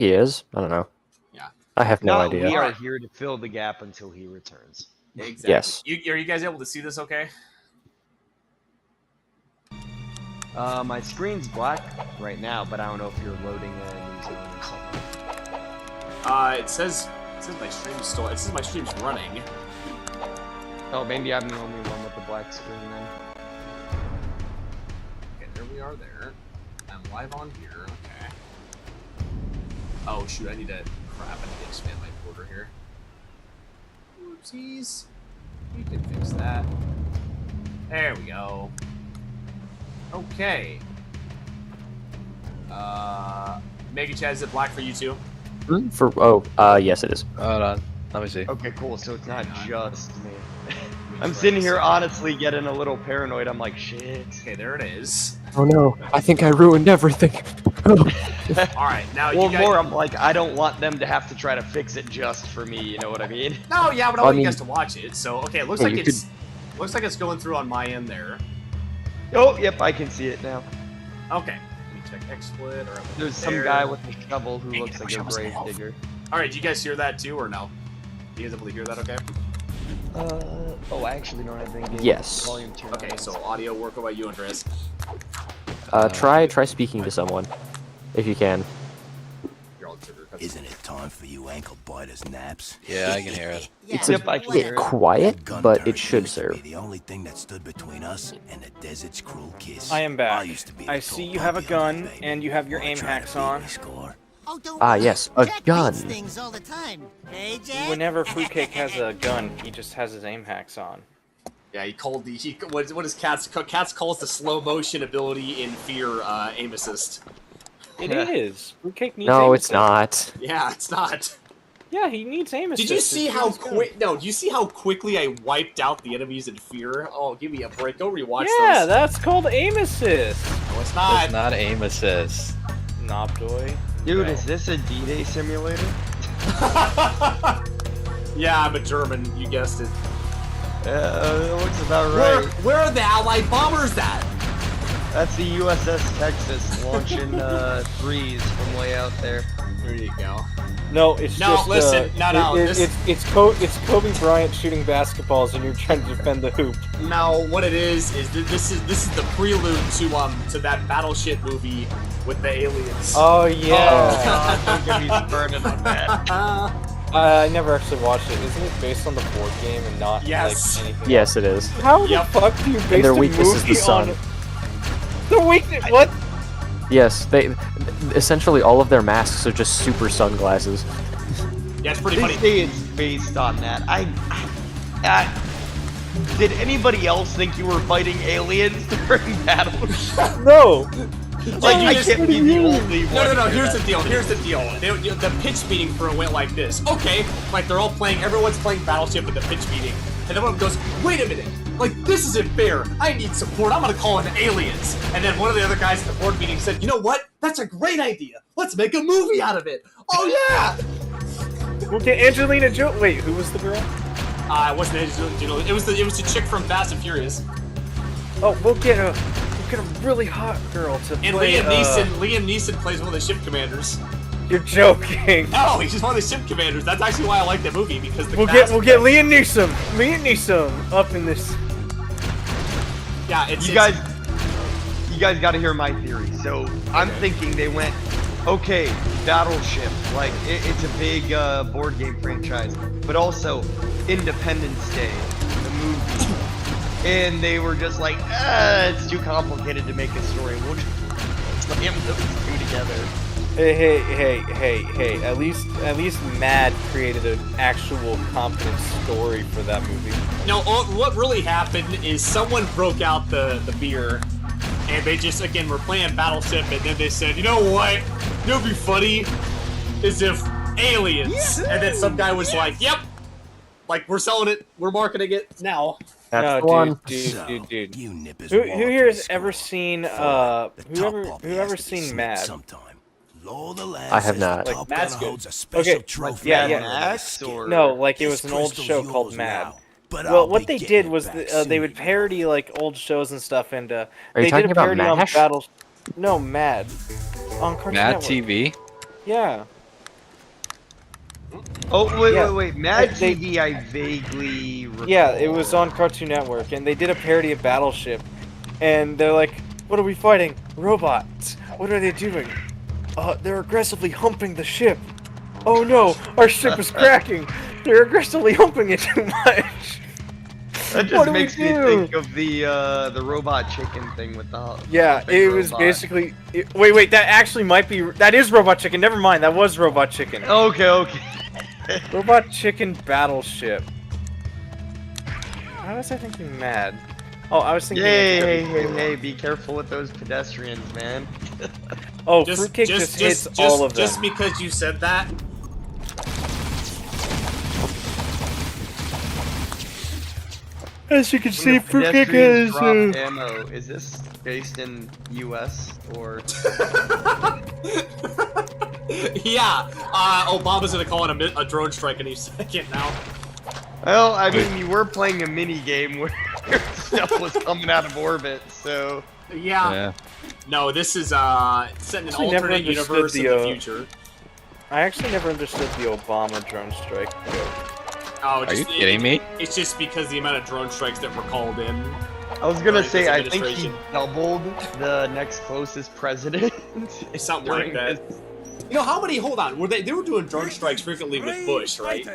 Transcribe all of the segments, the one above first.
He is? I don't know. Yeah. I have no No, idea. we are here to fill the gap until he returns. Exactly. Yes. Are you guys able to see this okay? My screen's black right now, but I don't know if you're loading a new zone or something. It says my stream's still. It says my stream's running. Oh, maybe I'm the only one with the black screen then. Okay, there we are. There. I'm live on here. Okay. Oh shoot! I need to. Crap! I need to expand my border here. Oopsies. We can fix that. There we go. Okay. Mega Chad, is it black for you too? Yes, it is. Hold on. Let me see. Okay, cool. So it's not just me. I'm sitting here honestly getting a little paranoid. I'm like, shit. Okay, there it is. Oh no, I think I ruined everything. Alright, now Well, you guys... more, I'm like, I don't want them to have to try to fix it just for me, you know what I mean? No, yeah, but I want you guys to watch it. So, okay, it looks Yeah, like you looks like it's going through on my end there. Oh, yep, I can see it now. Okay. Let me check XSplit or There's some guy with a shovel who looks like a grave digger. Alright, do you guys hear that too, or no? You guys able to hear that okay? Oh, I actually don't have any Yes. volume turned Okay, on. so audio work about you, Andreas. Try speaking to someone, if you can. You're all trigger. Isn't it time for you ankle biters naps? Yeah, I can hear it. It's Yep, a I can bit hear it. quiet, That gun but turret it should used to be serve. the only thing that stood between us and the desert's cruel kiss. I am back. used to be I the see tall you have a puppy on gun, the baby. and you have your Boy, aim trying to hacks beat on. me score. Oh, don't Ah, worry. yes, a Jack gun. beats things all the time. Hey, Jack. Whenever Fruitcake has a gun, he just has his aim hacks on. Yeah, he called what is Cats calls the slow motion ability in Fear aim assist. It is. Fruitcake needs No, aim it's assist. not. Yeah, it's not. Yeah, he needs aim assist. Did you see It's how his gun. quick? No, do you see how quickly I wiped out the enemies in Fear? Oh, give me a break. Go rewatch Yeah, those. that's called aim assist. No, it's It's not. not aim assist. Knobdoy. Dude, is this a D-Day simulator? Yeah, I'm a German. You guessed it. It looks about right. Where are the Allied bombers at? That's the USS Texas launching threes from way out there. There you go. No, it's No, just. listen, no, It's Kobe Bryant shooting basketballs, and you're trying to defend the hoop. No, what it is this is the prelude to that Battleship movie with the aliens. Oh yeah. Oh god, don't get me started on that. I never actually watched it. Isn't it based on the board game and not Yes. like anything? Yes, it is. How Yep. the fuck do you base their a weakness is movie the sun. on the weakness? What? Yes, they essentially all of their masks are just super sunglasses. Yeah, it's pretty They funny. say it's based on that. Did anybody else think you were fighting aliens during Battleship? No. Like, you I just- can't be the only one. No. here Here's that- the deal. Here's the deal. The pitch meeting for it went like this. Okay, like they're all playing. Everyone's playing Battleship at the pitch meeting, and then one of them goes, "Wait a minute! Like this isn't fair. I need support. I'm gonna call in aliens." And then one of the other guys at the board meeting said, "You know what? That's a great idea. Let's make a movie out of it." Oh yeah! We'll get Angelina Jolie. Wait, who was the girl? It wasn't Angelina. It was the chick from Fast and Furious. Oh, we'll get a really hot girl to And play. Liam Neeson plays one of the ship commanders. You're joking. No, he's just one of the ship commanders. That's actually why I like the movie because the We'll cast- get Liam Neeson up in this. Yeah, it's You guys got to hear my theory. So I'm thinking they went, okay, Battleship, like it's a big board game franchise, but also Independence Day, the movie, and they were just like, it's too complicated to make a story. We'll just slam those two together. Hey! At least Mad created an actual competent story for that movie. No, what really happened is someone broke out the beer, and they just, again, were playing Battleship, and then they said, you know what? You know what'd be funny? Is if aliens. And then some guy was like, yep. Like, we're selling it. We're marketing it now. That's No, the one. dude. You nippers Who walk here has this ever score. seen The top whoever puppy has to be seen snipped Mad? sometime. Lower the land I have says the not. top Like, Mad's gunner good. holds a special Okay, trophy yeah, on yeah. the Max last or No, like it This was an old crystal's show called yours Mad. now, but Well, I'll what be they getting did it was back they would soon. parody like old shows and stuff, and Are you they did talking a about parody on MASH? Battle. No, Mad. On Cartoon Mad Network. TV? Yeah. Oh wait, Yeah. wait, wait. Mad They- TV, I vaguely recall. Yeah, it was on Cartoon Network, and they did a parody of Battleship, and they're like, "What are we fighting? Robots. What are they doing? They're aggressively humping the ship. Oh no, our ship is cracking. They're aggressively humping it too much." That What just do we makes me do? think of the robot chicken thing with the Yeah, big it was robot. basically. Wait, that actually might be. That is Robot Chicken. Never mind, that was Robot Chicken. Okay, okay. Robot Chicken Battleship. How was I thinking mad? Oh, I was thinking. Hey, be careful with those pedestrians, man. Oh, Fruitcake just hits all of them. Just because you said that. As you can see, When the Fruitcake pedestrians has. drop ammo. Is this based in U.S. or? Yeah, Obama's gonna call it a drone strike any second now. Well, I mean, you were playing a mini game where stuff was coming out of orbit, so. Yeah. No, this is set in an Actually never alternate understood universe in the the, future. I actually never understood the Obama drone strike joke. Oh, Are you kidding me? It's just because the amount of drone strikes that were called in. I was gonna During say, this I think he administration. doubled the next closest president. Something like during that. this. You know how many? Hold on, they were doing drone strikes frequently with Bush, right?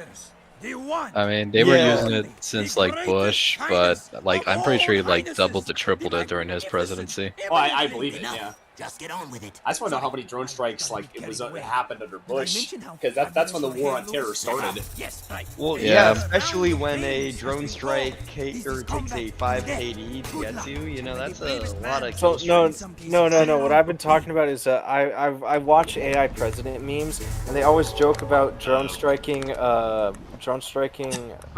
I mean, they were Yeah. using it since like Bush, but like I'm pretty sure he like doubled to tripled it during his presidency. Oh, I believe it. Yeah. Just get on with it. I just want to know how many drone strikes like it happened under Bush, because that's when the war on terror started. Yes, right. Well, Yeah. yeah, especially when a drone strike takes a 5 KD to get to, you know, that's a lot of So kill no. What I've been talking about is I watch AI president memes, and they always joke about drone striking A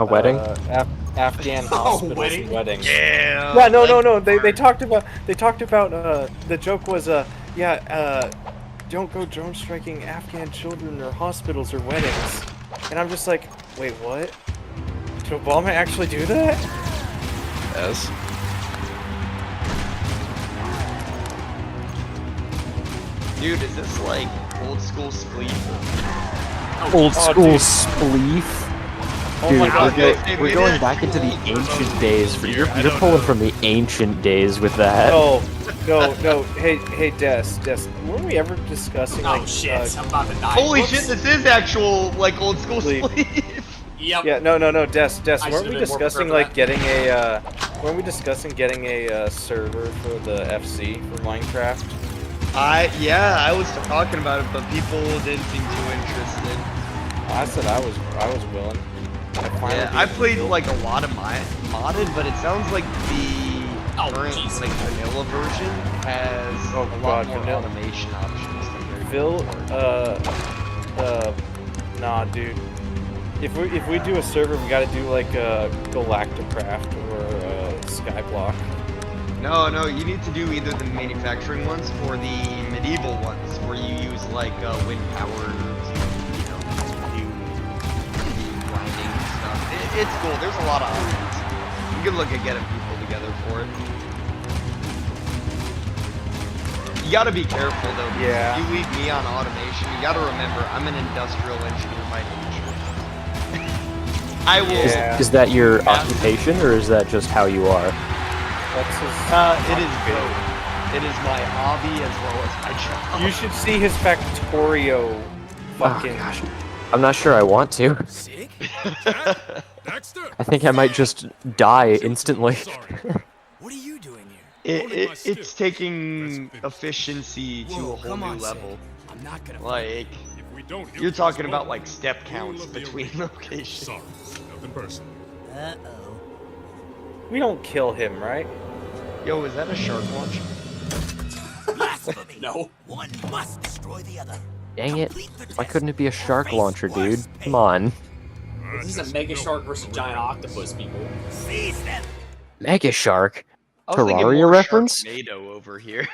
wedding? Afghan hospitals wedding? and weddings. Yeah. Yeah, no. They talked about the joke was don't go drone striking Afghan children or hospitals or weddings. And I'm just like, wait, what? Did Obama actually do that? Yes. Dude, is this like old school Spleef? Old Oh, school dude. spleef. Oh Dude, my god. we're going back into the ancient days. You're pulling from the ancient days with that. No. Hey, Des. Weren't we ever discussing Oh like? shit! I'm about to die. Holy Whoops. shit, this is actual like old school Spleef. Spleef. Yep. Yeah, no, Des. I Weren't should've we been more discussing prepared like for getting a? Weren't we discussing getting a server for the FC for Minecraft? Yeah, I was talking about it, but people didn't seem too interested. I said I was willing. Yeah, I played like a lot of modded, but it sounds like the current jeez. like vanilla version has Oh, a lot God, more vanilla. automation options compared to Phil, before. nah, dude. If we do a server, we gotta do like Galacticraft or Skyblock. No, you need to do either the manufacturing ones or the medieval ones, where you use like wind power to, you know, do the grinding and stuff. It's cool. There's a lot of options. You can look at getting people together for it. You gotta be careful though. Because Yeah. if you leave me on automation, you gotta remember I'm an industrial engineer by nature. I will. Yeah. Is that your occupation, or is that just how you are? That's his. It is both. It is my hobby as well as my job. You should see his Factorio. Fucking. Oh, gosh. I'm not sure I want to. Sick? I think I might just die instantly. What are you doing here? It's taking efficiency to a whole come new on, level. Sid. I'm not gonna. Like, you're talking about like step counts between locations. Uh-oh. We don't kill him, right? Yo, is that a shark launch? Blasphemy. No. One must destroy the other. Dang it. Complete the Why test. couldn't it be a shark Race launcher, dude? wars Come on. This is a mega shark versus giant octopus, people. Seize them. Mega Shark? I was thinking Terraria more reference? Sharknado over here.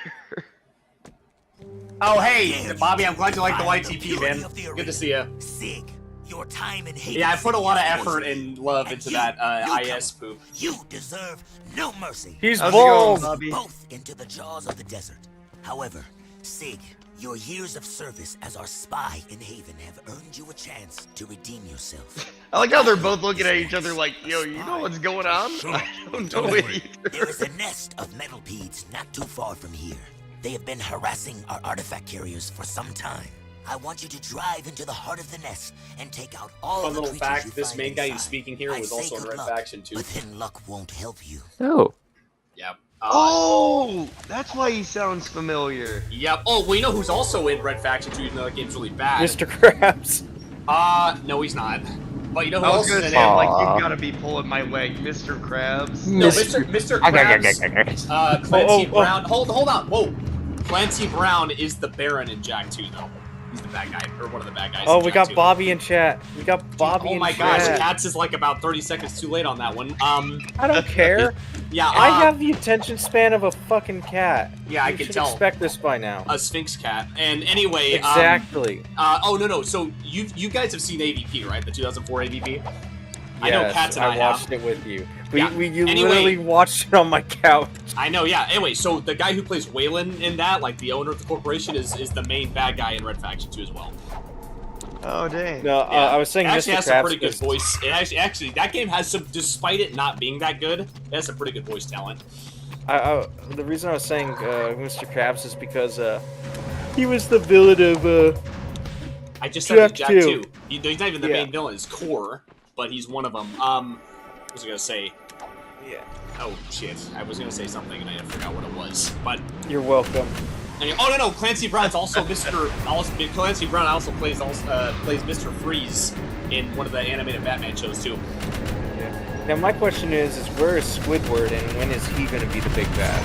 Oh hey, Bobby, I'm glad you like the Find the YTP, purity man. of the Good arena. to see you. Sig, your time in Hades. Yeah, I put a lot of is effort forfeit. and love into And that you IS poop. You deserve no mercy. He's How's it going, bald. Bobby? Both into the jaws of the desert. However, Sig, Your years of service as our spy in Haven have earned you a chance to redeem yourself. I like how they're both looking at each other like, yo, you know what's going on? I don't know it either. There is a nest of metalpedes not too far from here. They have been harassing our artifact carriers for some time. I want you to drive into the heart of the nest and take out all Fun the little creatures fact, you this find main guy inside. who's speaking here I'd was say also in good Red luck, Faction too. But then luck won't help you. Oh. Yep. Oh, that's why he sounds familiar. Yep. Oh, well, you know who's also in Red Faction 2, even though that game's really bad? Mr. Krabs. No, he's not. But you know who I was else gonna is say, in it? I'm like, Aw. you gotta be pulling my leg, Mr. Krabs. No, Mr. Krabs, Clancy Brown. Hold on. Whoa. Clancy Brown is the Baron in Jack 2, though. He's the bad guy, or one of the bad guys. Oh, in we Jack got 2. Bobby in chat. We got Bobby in Oh my chat. gosh, Cats is like about 30 seconds too late on that one. I don't care. Yeah, I have the attention span of a fucking cat. Yeah, I You can should tell. expect this by now. a Sphinx cat. And anyway, Exactly. oh no. So you guys have seen AVP, right? The 2004 AVP. I know Yes, Cats and I watched have. it with you. Yeah. You Anyway- literally watched it on my couch. I know, yeah. Anyway, so the guy who plays Waylon in that, like the owner of the corporation, is the main bad guy in Red Faction 2 as well. Oh, dang. No, Yeah. I was saying It actually Mr. has some Krabs pretty good 'cause- voice. It actually that game has some, despite it not being that good, it has some pretty good voice talent. The reason I was saying Mr. Krabs is because he was the villain of I just said Jack Jack 2. 2. He's not even the Yeah. main villain. It's Core, but he's one of them. What was I gonna say? Yeah. Oh shit! I was gonna say something and I forgot what it was. But You're welcome. oh no, Clancy Brown's also Mr. Clancy Brown also plays Mr. Freeze in one of the animated Batman shows too. Yeah. Now my question is where is Squidward and when is he gonna be the big bad?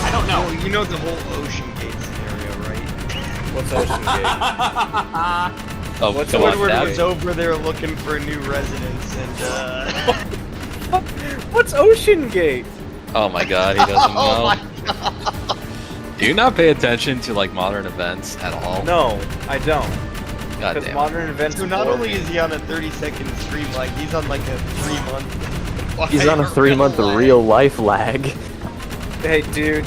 I don't know. Oh, you know the whole Ocean Gate scenario, right? What's Ocean Gate? Oh, What's come on, Squidward Dad. was over there looking for a new residence, and What's Ocean Gate? Oh my god, he doesn't know. oh my Do you not pay attention to like modern events at all? No, I don't. God Because damn. modern events. So not only is he on a 30-second stream, like he's on like a 3-month. He's on a 3-month lag. real life lag. Hey, dude,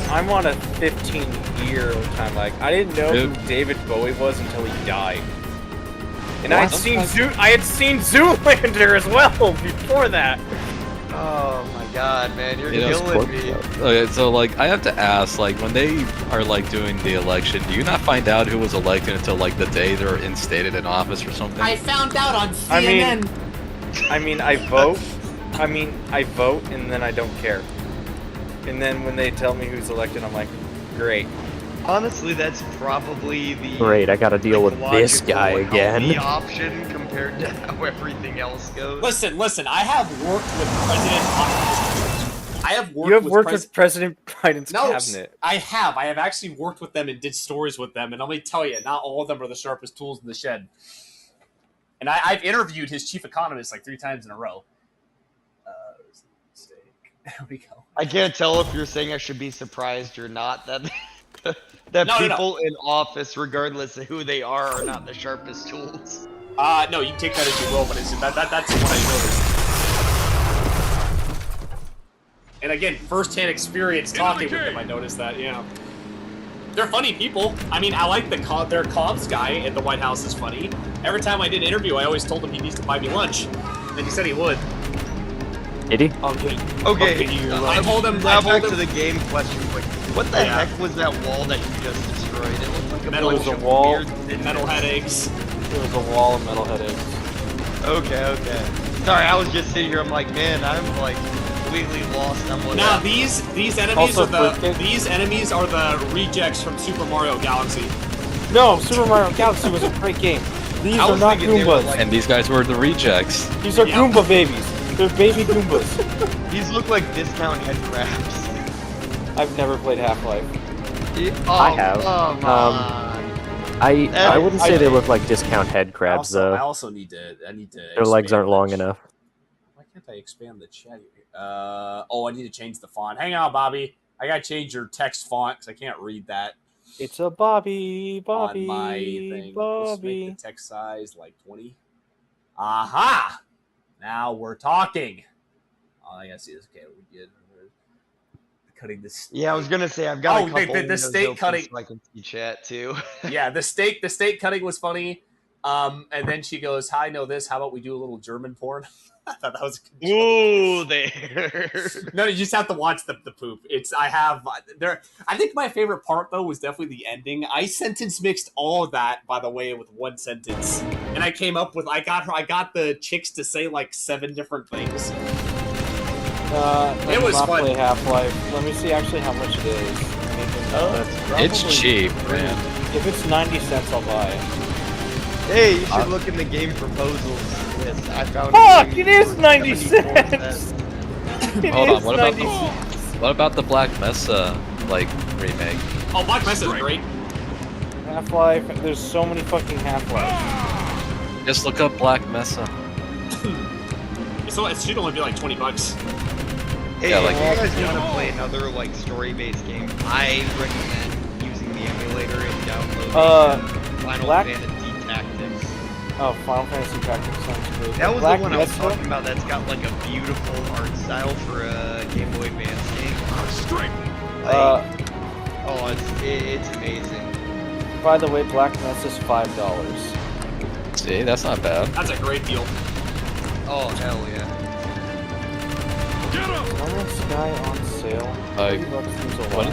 I'm on a 15-year time lag. I didn't know Dude. who David Bowie was until he died. And What? I had seen Zoolander as well before that. Oh my god, man, you're You know, killing me. Okay, so like I have to ask, like when they are like doing the election, do you not find out who was elected until like the day they're instated in office or something? I found out on I CNN. mean, I vote. I vote and then I don't care. And then when they tell me who's elected, I'm like, great. Honestly, that's probably the Great, I gotta deal with this logical, guy healthy again. option compared to how everything else goes. Listen. I have worked with President. I have worked. You have with worked with President Biden's No, cabinet. I have. I have actually worked with them and did stories with them, and let me tell you, not all of them are the sharpest tools in the shed. And I've interviewed his chief economist like 3 times in a row. There we go. I can't tell if you're saying I should be surprised or not that that No. people in office, regardless of who they are not the sharpest tools. No, you can take that as you will, but that's the one I noticed. And again, first-hand experience talking with them, I noticed that. Yeah, they're funny people. I mean, I like their comms guy at the White House is funny. Every time I did an interview, I always told him he needs to buy me lunch, and he said he would. Did he? Okay, I told him. Now I back told to him. the game question quick. What the Yeah. heck was that wall that you just destroyed? It looked like a Metal bunch was a of wall. weird thin Metalhead eggs. It was a wall of metalhead eggs. Okay. Sorry, I was just sitting here. I'm like, man, I'm like completely lost on what. Now happened. these enemies Also are Fruitcake. these enemies are the rejects from Super Mario Galaxy. No, Super Mario Galaxy was a great game. These I are was not thinking they were Goombas. like- And these guys were the rejects. These are Yeah. Goomba babies. They're baby Goombas. These look like discount head crabs. I've never played Half-Life. Oh, I have. Come on. I wouldn't say they look like discount head crabs I though. also need to. Their legs expand aren't long the- enough. Why can't I expand the chat? Oh, I need to change the font. Hang on, Bobby. I gotta change your text font because I can't read that It's a Bobby, on my thing. Let's make Bobby. the text size like 20. Aha! Now we're talking. Oh, I gotta see this. Okay, we did. cutting this. Yeah, I was gonna say I've got Oh, a couple the windows steak open cutting. so I can see chat too. Yeah, the steak cutting was funny. And then she goes, "I know this. How about we do a little German porn?" I thought that was a good joke. Ooh, there. No, you just have to watch the poop. I think my favorite part though was definitely the ending. I sentence mixed all of that, by the way, with one sentence, and I came up with I got the chicks to say like 7 different things. It was not fun. play Half-Life. Let me see actually how much it is. It's cheap, man. If it's 90 cents, I'll buy it. Hey, you should look in the game proposals list. I found. Fuck! It is 90 cents. Hold on, what about the Black Mesa like remake? Oh, Black Mesa is great. Half-Life. There's so many fucking Half-Life. Just look up Black Mesa. So it should only be like $20. Hey, Yeah, like- if you guys want to play another like story-based game, I recommend using the emulator and downloading Final Black- Fantasy Tactics. Oh, Final Fantasy Tactics sounds good. That was Black the one I was Mesa? talking about. That's got like a beautiful art style for a Game Boy Advance game. Oh, it's amazing. By the way, Black Mesa's $5. See, that's not bad. That's a great deal. Oh hell yeah! No Man's Sky on sale. Like, $30 seems a What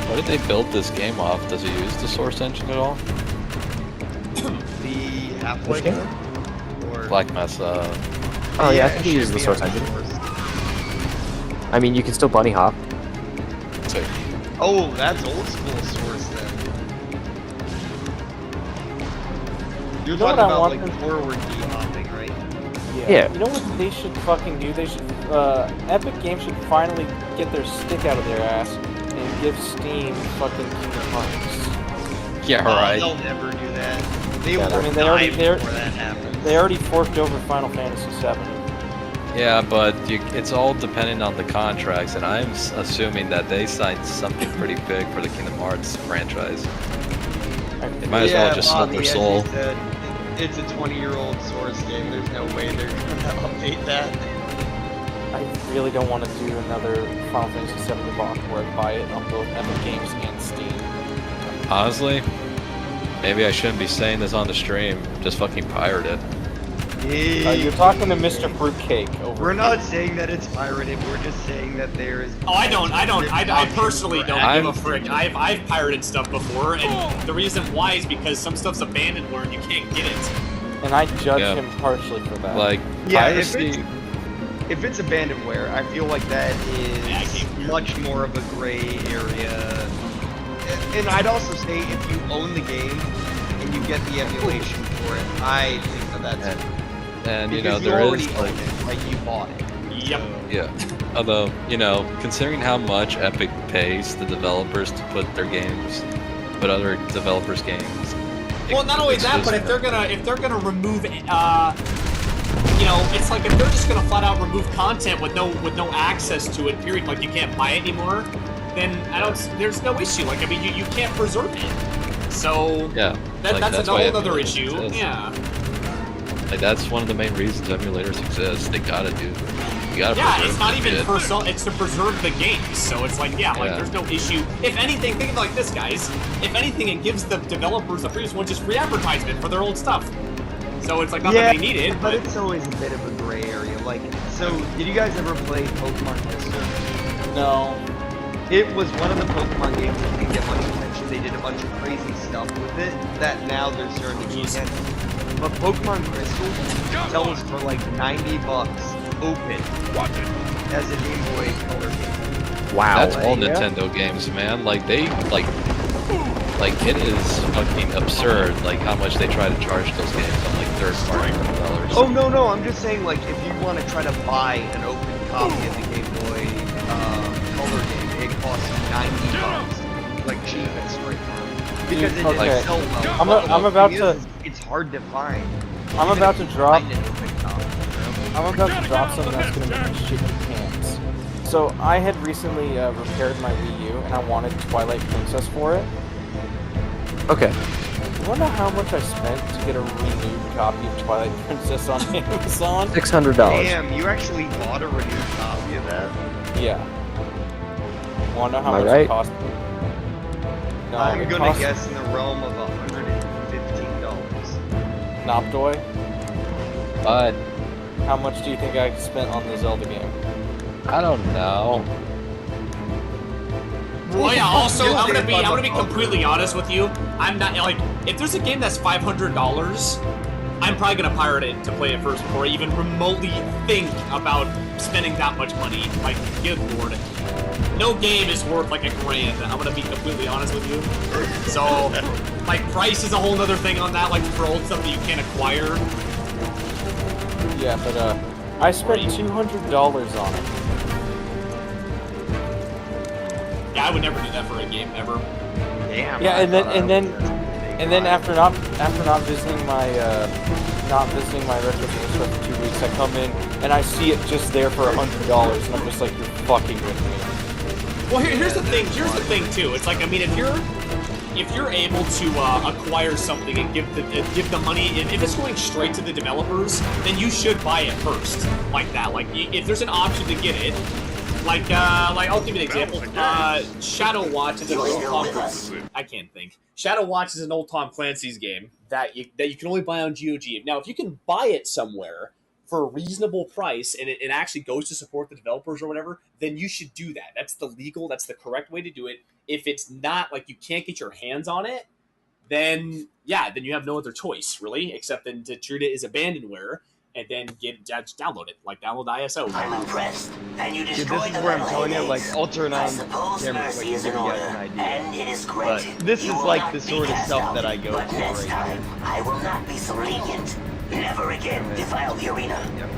lot. did they build this game off? Does it use the Source engine at all? The Half-Life game? one? Or Black Mesa. Oh yeah, I it think he should uses the be source on engine. Source. I mean, you can still bunny hop. Sick. Oh, that's old school Source then. You're know what talking I about want like them- forward key hopping, right? Yeah. You know what they should fucking do? They should, Epic Games should finally get their stick out of their ass and give Steam fucking Kingdom Hearts. Yeah, right. They'll never do that. They Yeah, will I mean, they already- die they're- before that happens. They already forked over Final Fantasy VII. Yeah, but it's all dependent on the contracts, and I'm assuming that they signed something pretty big for the Kingdom Hearts franchise. They might as well just sell Bobby, their as soul. you said, it's a 20-year-old Source game. There's no way they're gonna update that. I really don't want to do another Final Fantasy VII debacle where I buy it on both Epic Games and Steam. Honestly, maybe I shouldn't be saying this on the stream. Just fucking pirate it. You're talking to Mr. Fruitcake over We're here. not saying that it's pirated. We're just saying that there is. Oh, I personally don't I'm- give a frick. I've pirated stuff before, and the reason why is because some stuff's abandonware and you can't get it. And I judge Yeah. him harshly for that. Like, Yeah, piracy. if it's abandonware, I feel like that Yeah, I is can't- much more of a gray area. And I'd also say if you own the game and you get the emulation for it, I think that that's And, you because know, there already is, own like, it, like you bought it. Yep. yeah. Although, you know, considering how much Epic pays the developers to put other developers' games. Well, not only that, but if they're gonna remove, it's like if they're just gonna flat out remove content with no access to it, period, like you can't buy it anymore, then there's no issue. Like, I mean, you can't preserve it. So Yeah. like, that's a why whole other emulators issue. exist. Yeah. Like, that's one of the main reasons emulators exist. They gotta do. You gotta Yeah, preserve it's not the even shit. personal. It's to preserve the games. So it's like, yeah, like Yeah. there's no issue. If anything, think of it like this, guys. If anything, it gives the developers, the previous one, just free advertisement for their old stuff. So it's like not that they need it, but but it's always a bit of a gray area. Like, so did you guys ever play Pokemon Crystal? No. It was one of the Pokemon games that didn't get much attention. They did a bunch of crazy stuff with it that now they're starting to get attention. But Pokemon Crystal sells for like $90 open as a Game Boy Color game. Wow. That's all yeah. Nintendo games, man. Like, it is fucking absurd, like, how much they try to charge those games on, like, third-party sellers. Oh no, I'm just saying, like, if you want to try to buy an open copy of the Game Boy Color game, it costs you $90, like cheapest right now, because it Okay. didn't sell well. I'm about The to- thing is, it's hard to find. I'm Even about if to you drop. find an open copy, you know? I'm about to drop something that's gonna make me shit your pants. So I had recently repaired my Wii U and I wanted Twilight Princess for it. Okay. You wanna know how much I spent to get a renewed copy of Twilight Princess on Amazon? $600. Damn, you actually bought a renewed copy of that? Yeah. Want to know how Am I much right? it cost me? No, I'm it gonna cost guess in the realm of $115. Nopdoy. But How much do you think I spent on the Zelda game? I don't know. Oh yeah. Also, You'll I'm save gonna on be the completely honest with you. I'm not like if there's a game that's $500, I'm probably gonna pirate it to play it first before I even remotely think about spending that much money. Like, good lord. No game is worth like $1,000. I'm gonna be completely honest with you. So, like, price is a whole nother thing on that. Like for old stuff that you can't acquire. Yeah, but I spent $200 on it. Yeah, I would never do that for a game ever. Damn. Yeah, I and then thought and I then was gonna take and then mine. after not visiting my retro game store for 2 weeks, I come in and I see it just there for $100, and I'm just like, you're fucking with me. Well, here's the thing. Here's the thing too. It's like, I mean, if you're able to acquire something and give the money, if it's going straight to the developers, then you should buy it first, like that. Like, if there's an option to get it, like I'll give you an example. Shadow Watch is an old I can't think. Shadow Watch is an old Tom Clancy's game that you can only buy on GOG. Now, if you can buy it somewhere for a reasonable price and it actually goes to support the developers or whatever, then you should do that. That's the correct way to do it. If it's not, like, you can't get your hands on it, then then you have no other choice, really, except then to treat it as abandonware and then just download it, like download ISO. I'm impressed. And you Dude, destroyed this is the where I'm metal telling you, like, index. I'll turn I on suppose camera mercy quick and is give in you guys order, an idea. and it is But granted. this You is will like not the be sort of cast stuff out, that I go but to next right time, I will not be so lenient. Never again defile the arena. Yep.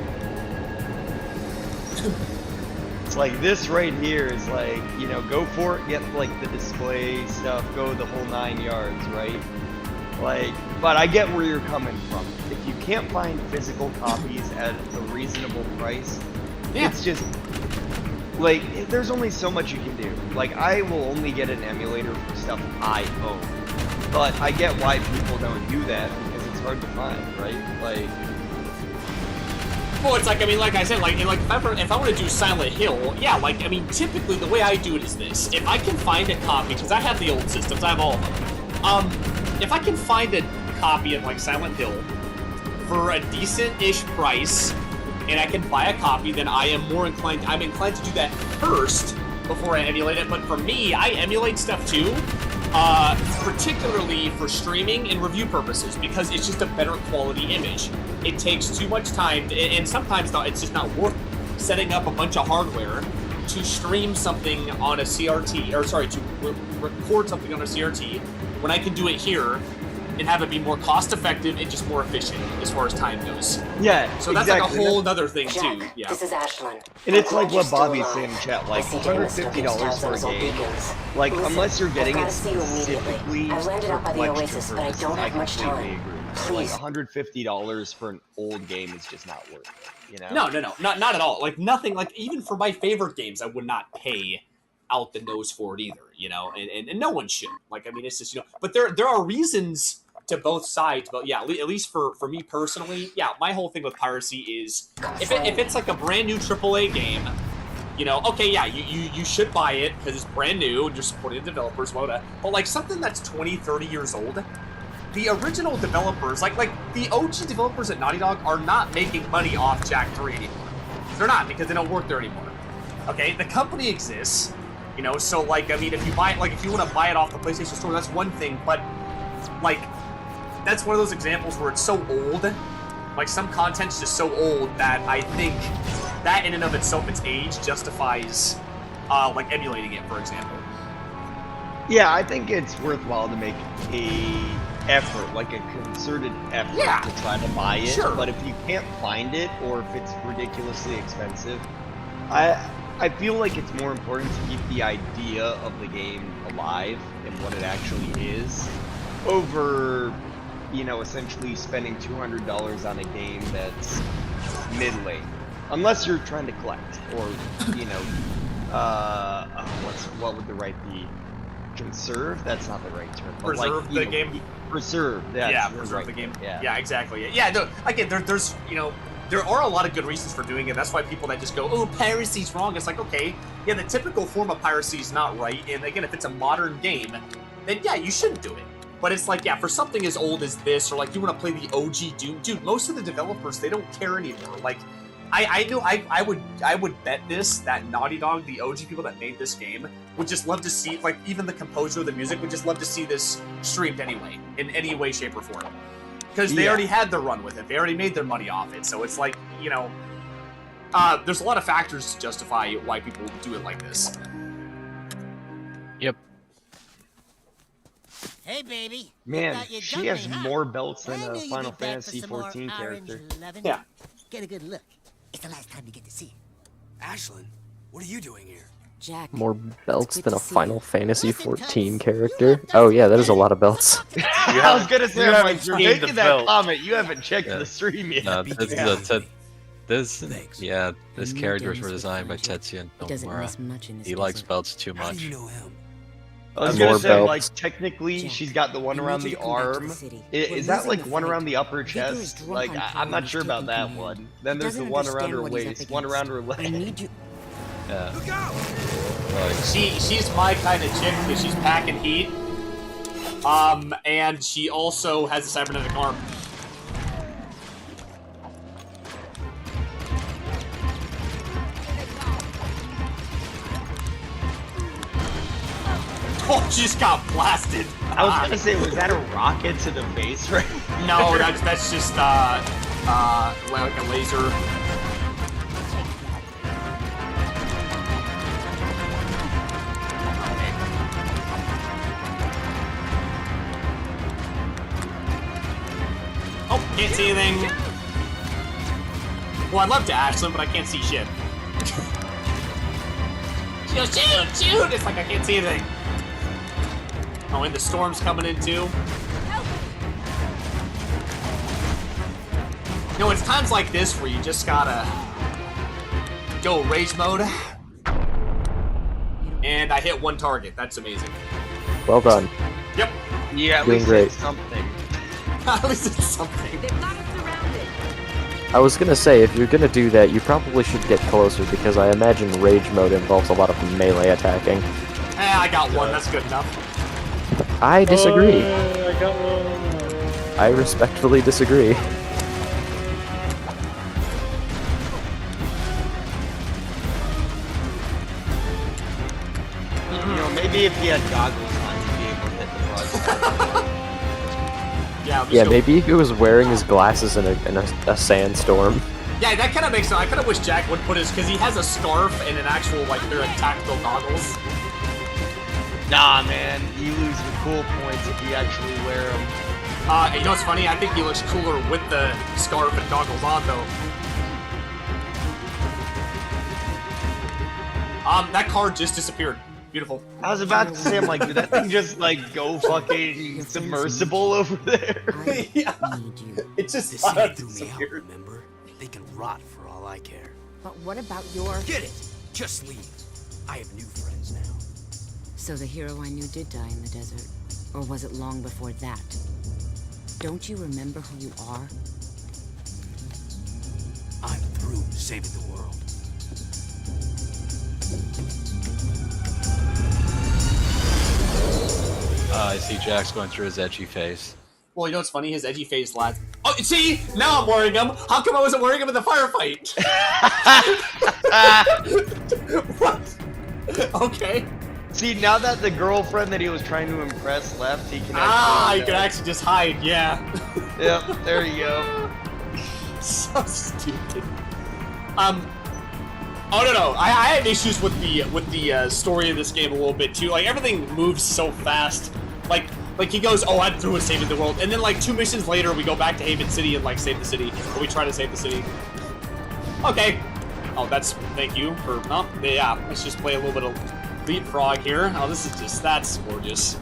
It's like this right here is like, you know, go for it, get like the display stuff, go the whole 9 yards, right? Like, but I get where you're coming from. If you can't find physical copies at a reasonable price, it's just like there's only so much you can do. Like, I will only get an emulator for stuff I own, but I get why people don't do that because it's hard to find, right? Like, Well, it's like, I mean, like I said, like if I want to do Silent Hill, yeah, like, I mean, typically the way I do it is this. If I can find a copy, because I have the old systems, I have all of them. If I can find a copy of, like, Silent Hill for a decent-ish price, and I can buy a copy, then I'm inclined to do that first before I emulate it. But for me, I emulate stuff too, particularly for streaming and review purposes, because it's just a better quality image. It takes too much time, and sometimes it's just not worth setting up a bunch of hardware to stream something on a CRT, or sorry, to record something on a CRT, when I can do it here and have it be more cost effective and just more efficient as far as time goes. yeah, So that's exactly. like a whole other thing too. Jack, Yeah. this is Ashlyn. And it's I'm like glad you're what still Bobby's alive. saying in chat, like I see Jim is $150 for a stuck in game. beacons. Like, Listen, unless you're getting I've it gotta see you immediately. specifically I've landed for up by the collection Oasis, but I purposes, don't have much completely time. agree. Like, Please. $150 for an old game is just not worth it, you know? No, not at all. Like, nothing, like, even for my favorite games, I would not pay out the nose for it either, you know, and no one should. Like, I mean, it's just, you know, but there are reasons to both sides, but yeah, at least for me personally, yeah, my whole thing with piracy is, if it's like a brand new AAA game, you know, okay, yeah, you should buy it because it's brand new and you're supporting the developers, whatever. But like something that's 20, 30 years old, the original developers, like the OG developers at Naughty Dog are not making money off Jak 3 anymore. They're not, because they don't work there anymore. Okay, the company exists, you know, so like, I mean, if you buy it, like if you want to buy it off the PlayStation Store, that's one thing, but like, that's one of those examples where it's so old, like some content's just so old that I think that in and of itself, its age justifies like emulating it, for example. Yeah, I think it's worthwhile to make a effort, like a concerted effort to try to buy it. Sure. But if you can't find it, or if it's ridiculously expensive, I feel like it's more important to keep the idea of the game alive and what it actually is, over, you know, essentially spending $200 on a game that's mid-lane. Unless you're trying to collect, or, you know, what would the right be? Conserve? That's not the right term. But Preserve like, the game. Preserve. That's Yeah, the preserve right the game. term, Yeah, exactly. Yeah, no, again, there's, you know, there are a lot of good reasons for doing it. That's why people that just go, oh, piracy's wrong. It's like, okay, yeah, the typical form of piracy is not right. And again, if it's a modern game, then yeah, you shouldn't do it. But it's like, yeah, for something as old as this, or like you want to play the OG Doom, dude, most of the developers, they don't care anymore. Like, I would bet this, that Naughty Dog, the OG people that made this game, would just love to see, like, even the composer of the music would just love to see this streamed anyway, in any way, shape, or form. Because they already had their run with it. They already made their money off it. So it's like, you know, there's a lot of factors to justify why people do it like this. Yep. Hey, baby. Man, Thought you she dumped has me, huh? more belts than I a knew you'd Final be back for Fantasy some more 14 orange character. lovin'. Yeah. Get a good look. It's the last time you get to see it. Ashlyn, what are you doing here? Jack. More belts good than to a see Final you. Fantasy Listen, 14 Tubbs, character. you left us Oh yeah, that is a today. lot of belts. I was gonna say, I'm like, you're seen making the that belt. comment. You haven't checked Yeah. the stream yet. No, this Thanks. yeah, this New characters games were with designed by friendship. Tetsuya It doesn't Nomura. miss much in this He likes desert. belts too How do much. you know him? I was More gonna say, belts. like, technically, Jack, she's got the one I around need you the to come back to arm. the city. Is We're that losing like the one fight. around the upper Vigor is chest? drunk Like, on I'm pain not and sure about taking that command. one. Then He there's the doesn't one around understand her what he's up waist, one against. around her I leg. need you. Yeah. Look out! Like, She's my kind of chick because she's packing heat. And she also has a cybernetic arm. Oh, she just got blasted. I was gonna say, was that a rocket to the face right? No, that's just like a laser. Oh, can't see anything. Well, I'd love to Ashlyn, but I can't see shit. She goes, shoot, shoot! It's like I can't see anything. Oh, and the storm's coming in too. You know, it's times like this where you just gotta go rage mode. And I hit one target. That's amazing. Well done. Yep. Yeah, at Doing least great. it's something. At least it's something. I was gonna say, if you're gonna do that, you probably should get closer, because I imagine rage mode involves a lot of melee attacking. I got one. That's good enough. I disagree. I got one. I respectfully disagree. You know, maybe if he had goggles on, he'd be able to hit the bug. Yeah. I'll just Yeah, go- maybe if he was wearing his glasses in a sandstorm. Yeah, that kind of makes sense. I kind of wish Jack would put his, because he has a scarf and an actual, like, they're tactical goggles. Nah, man, you lose the cool points if you actually wear them. You know what's funny? I think he looks cooler with the scarf and goggles on, though. That car just disappeared. Beautiful. I was about to say, I'm like, did that thing just like go fucking submersible over there? Yeah. Need you. It just The city threw me out, disappeared. remember? They can rot for all I care. But what about your... Get it! Just leave. I have new friends now. So the hero I knew did die in the desert. Or was it long before that? Don't you remember who you are? I'm through saving the world. I see Jack's going through his edgy face. Well, you know what's funny? His edgy face lads. Oh, see? Now I'm wearing him. How come I wasn't wearing him in the firefight? What? Okay. See, now that the girlfriend that he was trying to impress left, he can actually... Ah, you can actually just hide. Yeah. Yep, there you go. So stupid. Oh no, I had issues with the story of this game a little bit too. Like everything moves so fast. Like he goes, oh, I'm through with saving the world, and then like 2 missions later, we go back to Haven City and like save the city, or we try to save the city. Okay. Oh, thank you for yeah. Let's just play a little bit of leapfrog here. Oh, that's gorgeous.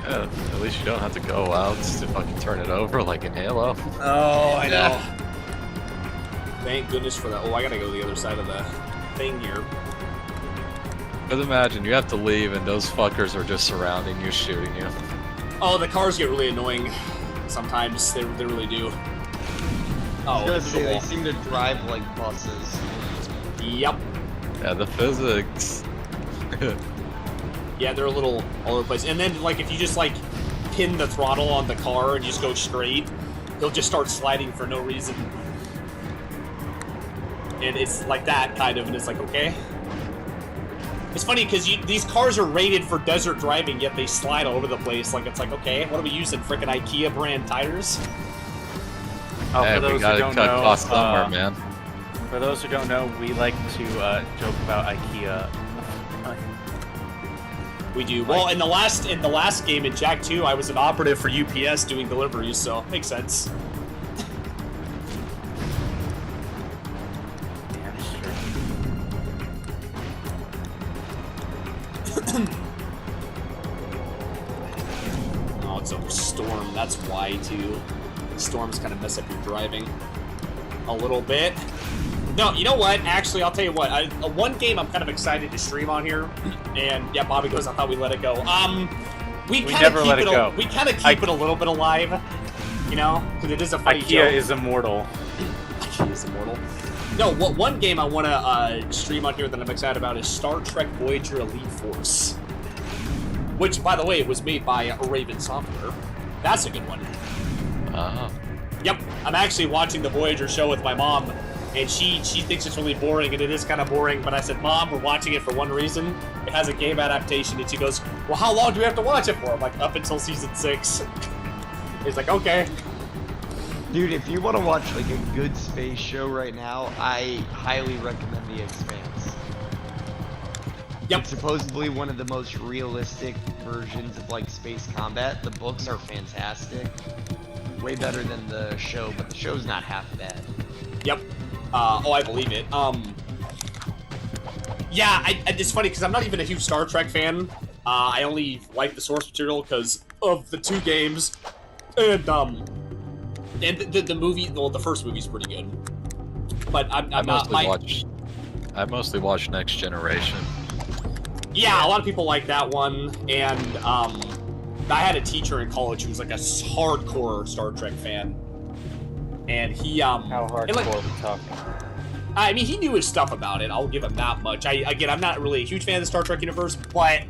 Yeah, at least you don't have to go out to fucking turn it over like in Halo. Oh, I know. Thank goodness for that. Oh, I gotta go to the other side of the thing here. But imagine you have to leave and those fuckers are just surrounding you, shooting you. Oh, the cars get really annoying. Sometimes they really do. I was gonna say, they wall. seem to drive like buses. Yep. Yeah, the physics. Yeah, they're a little all over the place. And then, like, if you just, like, pin the throttle on the car and just go straight, he'll just start sliding for no reason. And it's like that, kind of, and it's like, okay. It's funny, because these cars are rated for desert driving, yet they slide all over the place. Like, it's like, okay, what are we using? Frickin' IKEA brand tires? Oh, Hey, for those we who gotta don't cut know, costs somewhere, man. For those who don't know, we like to joke about IKEA. We do. Well, in the last game in Jak 2, I was an operative for UPS doing deliveries, so makes sense. Damn straight. Oh, it's a storm. That's why, too. Storms kind of mess up your driving a little bit. No, you know what? Actually, I'll tell you what. One game I'm kind of excited to stream on here, and yeah, Bobby goes, I thought we let it go. We kind never of let keep it go. We kind of keep it a little bit alive, you know, because it is a funny IKEA joke. is immortal. IKEA is immortal. No, one game I want to stream on here that I'm excited about is Star Trek Voyager Elite Force, which, by the way, was made by Raven Software. That's a good one. Ah. Yep, I'm actually watching the Voyager show with my mom, and she thinks it's really boring, and it is kind of boring, but I said, Mom, we're watching it for one reason. It has a game adaptation, and she goes, well, how long do we have to watch it for? I'm like, up until season 6. He's like, okay. Dude, if you want to watch like a good space show right now, I highly recommend The Expanse. Yep. It's supposedly one of the most realistic versions of like space combat. The books are fantastic. Way better than the show, but the show's not half bad. Yep. Oh, I believe it. Yeah, it's funny because I'm not even a huge Star Trek fan. I only like the source material because of the 2 games, and the movie. Well, the first movie's pretty good, but I'm not. I mostly watch Next Generation. Yeah, a lot of people like that one, and I had a teacher in college who was like a hardcore Star Trek fan, and he How hardcore like, are we talking? I mean, he knew his stuff about it. I'll give him that much. I'm not really a huge fan of the Star Trek universe, but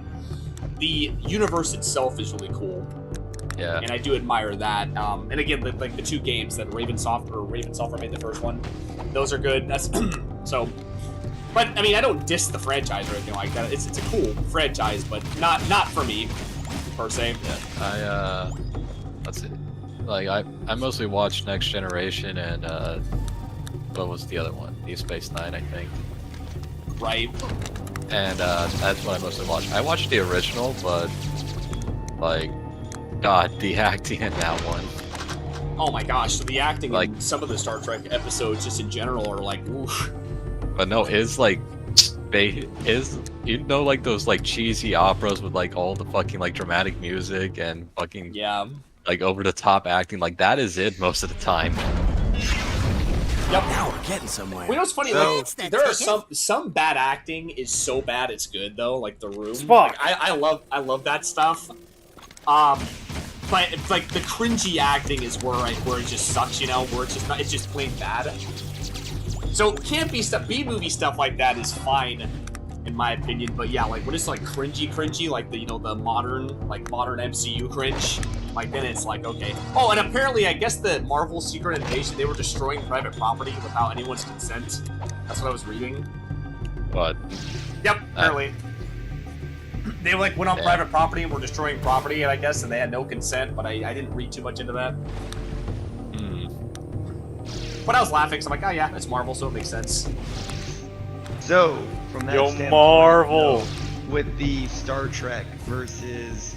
the universe itself is really cool. Yeah. And I do admire that. And again, the 2 games that Raven Software made the first one, those are good. That's so. But I mean, I don't diss the franchise or anything like that. It's a cool franchise, but not for me per se. Yeah. Let's see. Like I mostly watch Next Generation and what was the other one? Deep Space Nine, I think. Right. And that's what I mostly watch. I watched the original, but like, God, the acting in that one. Oh my gosh, so the acting Like- in some of the Star Trek episodes, just in general, are like, oof. But no, his like, you know, like those like cheesy operas with like all the fucking like dramatic music and fucking Yeah. like over the top acting. Like that is it most of the time. Yep. Now we're getting somewhere. Well, you know what's funny? So- Like, there are some bad acting is so bad it's good though. Like The Room. Spock. Like, I love that stuff. But it's like the cringy acting is where it just sucks. You know, where it's just plain bad. So campy stuff, B-movie stuff like that is fine, in my opinion. But yeah, like when it's like cringy, like the the modern MCU cringe, like then it's like okay. Oh, and apparently I guess the Marvel Secret Invasion, they were destroying private property without anyone's consent. That's what I was reading. But Yep, apparently. They like went on Yeah. private property and were destroying property, I guess, and they had no consent. But I didn't read too much into that. But I was laughing, so I'm like, oh yeah, it's Marvel, so it makes sense. So, from that Yo, standpoint, Marvel. with the Star Trek versus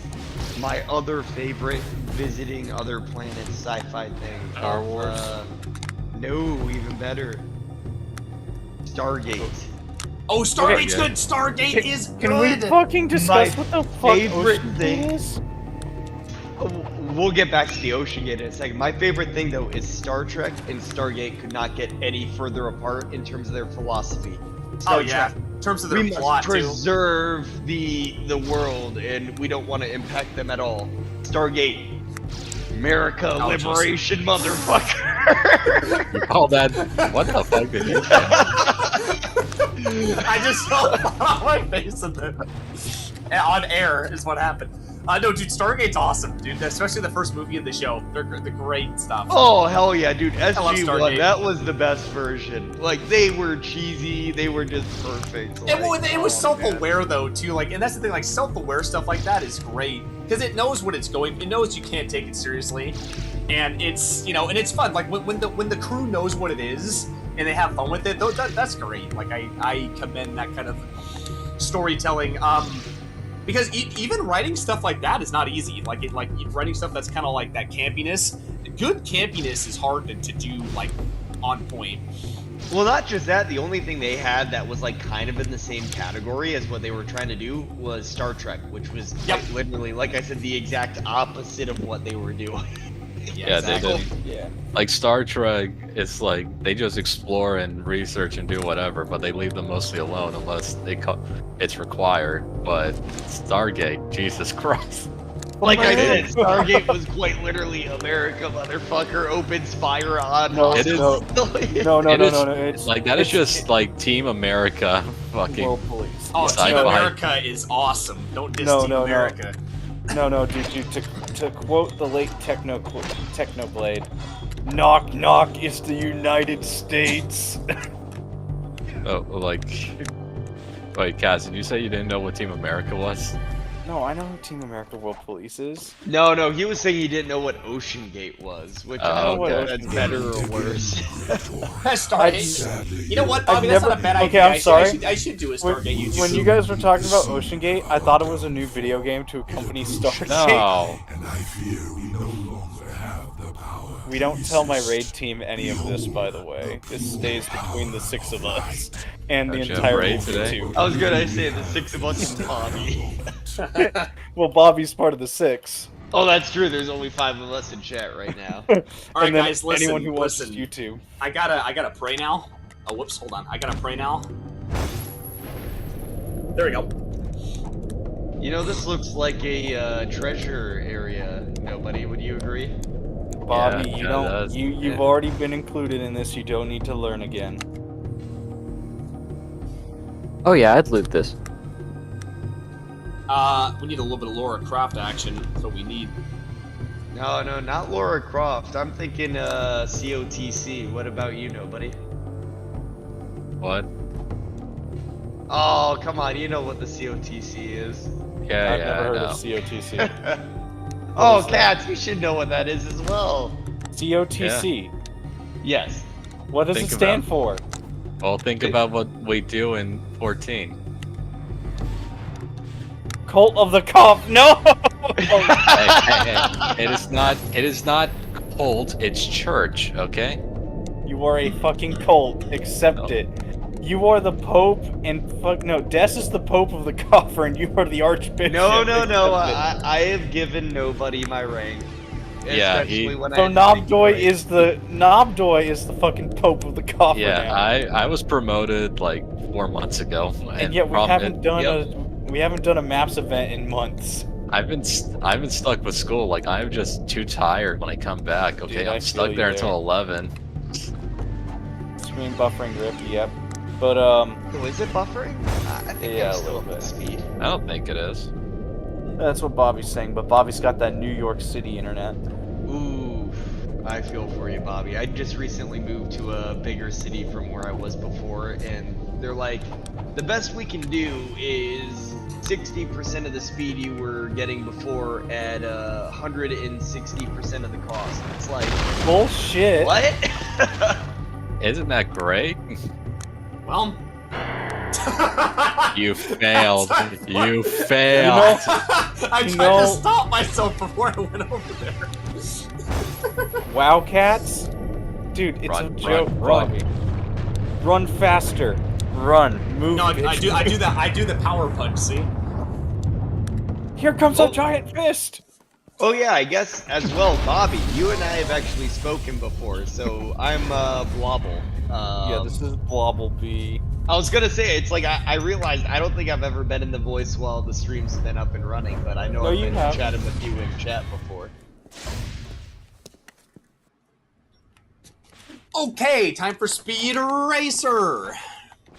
my other favorite visiting other planets sci-fi thing. Star Wars? No, even better. Stargate. Oh, Stargate's Okay. good. Stargate is good. Can we fucking discuss My what the fuck favorite Ocean thing- is? We'll get back to the Ocean Gate in a second. My favorite thing though is Star Trek and Stargate could not get any further apart in terms of their philosophy. Star Oh yeah, Trek, in terms of their we plot must too. preserve the world and we don't want to impact them at all. Stargate, America Oh, jeez. liberation, motherfucker. You call that? What the fuck did you say? I just saw it on my face and then on air is what happened. No, dude, Stargate's awesome, dude. Especially the first movie of the show. They're the great stuff. Oh hell yeah, dude! love SG1, Stargate. that was the best version. Like they were cheesy, they were just perfect. Like, It was oh, man. self-aware though too, like, and that's the thing. Like self-aware stuff like that is great because it knows what it's going. It knows you can't take it seriously, and it's and it's fun. Like when the crew knows what it is and they have fun with it. That's great. Like I commend that kind of storytelling. Because even writing stuff like that is not easy. Like writing stuff that's kind of like that campiness. Good campiness is hard to do like on point. Well, not just that. The only thing they had that was like kind of in the same category as what they were trying to do was Star Trek, which was like, literally, like I said, the exact opposite of what they were doing. Yeah, exactly. they did. Yeah. Like Star Trek, it's like they just explore and research and do whatever, but they leave them mostly alone unless it's required. But Stargate, Jesus Christ. Like I said, Stargate was quite literally America, motherfucker, opens fire on. No, It is- no, It is- It's Like that is just like Team America fucking. World Police. Oh, Sci-fi. Team America is awesome. Don't diss No, Team no, no. America. No, dude. To quote the late Technoblade, "Knock knock, it's the United States." Oh, like. Wait, Cass, did you say you didn't know what Team America was? No, I know who Team America World Police is. No, he was saying he didn't know what Ocean Gate was, which I don't know okay. if that's better or worse. Stargate. You know what, Bobby? That's never- not a bad okay, idea. I'm sorry. I should do a When, Stargate YouTube. when you guys were talking about Ocean Gate, I thought it was a new video game to accompany Stargate. No. And I fear we no longer have the power. We don't tell my raid team any of this, by the way. This stays between the 6 of us and the Don't you have entire raid movie today? too. I was gonna say the 6 of us and Bobby. Well, Bobby's part of the 6. Oh, that's true. There's only 5 of us in chat right now. All right, And then guys, listen. anyone who watches listen. YouTube. I gotta pray now. Oh, whoops, hold on. I gotta pray now. There we go. You know, this looks like a treasure area. Nobody, would you agree? Bobby, Yeah, you yeah, don't. that's- You've yeah. already been included in this. You don't need to learn again. Oh yeah, I'd loot this. We need a little bit of Laura Croft action. That's what we need. No, not Laura Croft. I'm thinking COTC. What about you, nobody? What? Oh, come on. You know what the COTC is. Yeah, I've yeah, never I heard know. of COTC. Oh, is that? Cats, you should know what that is as well. COTC. Yes. What does Think it stand about- for? Well, think about what we do in 14. Cult of the Cop. No. Hey. It is not cult, it's church, okay? You are a fucking cult. Accept No. it. You are the Pope, and fuck no. Des is the Pope of the coffer, and you are the Archbishop. No. Accept it. I have given nobody my rank. Yeah, Especially when So I had to think Nobdoy is the fucking Pope of the coffer Yeah, now. I was promoted like 4 months ago, and yet we haven't done yep. a maps event in months. I've been stuck with school. Like I'm just too tired when I come back. Okay, Dude, I I'm feel stuck you there there. until 11. Screen buffering grip, yep. But Oh, is it buffering? I think Yeah, I'm a still little up to bit. speed. I don't think it is. that's what Bobby's saying. But Bobby's got that New York City internet. Ooh, I feel for you, Bobby. I just recently moved to a bigger city from where I was before, and they're like, the best we can do is 60% of the speed you were getting before at 160% of the cost. It's like, Bullshit. what? Isn't that great? Well. You failed. You failed. I tried know- to stop myself before I went over there. Wowcats? Dude, it's Run, a run, joke, run. Bobby. Run faster. Run. Move. No, I bitch. do that. I do the power punch. See? Here comes Oh. a giant fist. Oh yeah, I guess as well, Bobby. You and I have actually spoken before, so I'm Blobble. Yeah, this is Blobblebee. I was gonna say, it's like I realized I don't think I've ever been in the voice while the streams have been up and running, but I know No, I've you been have. chatting with you in chat before. Okay, time for Speed Racer.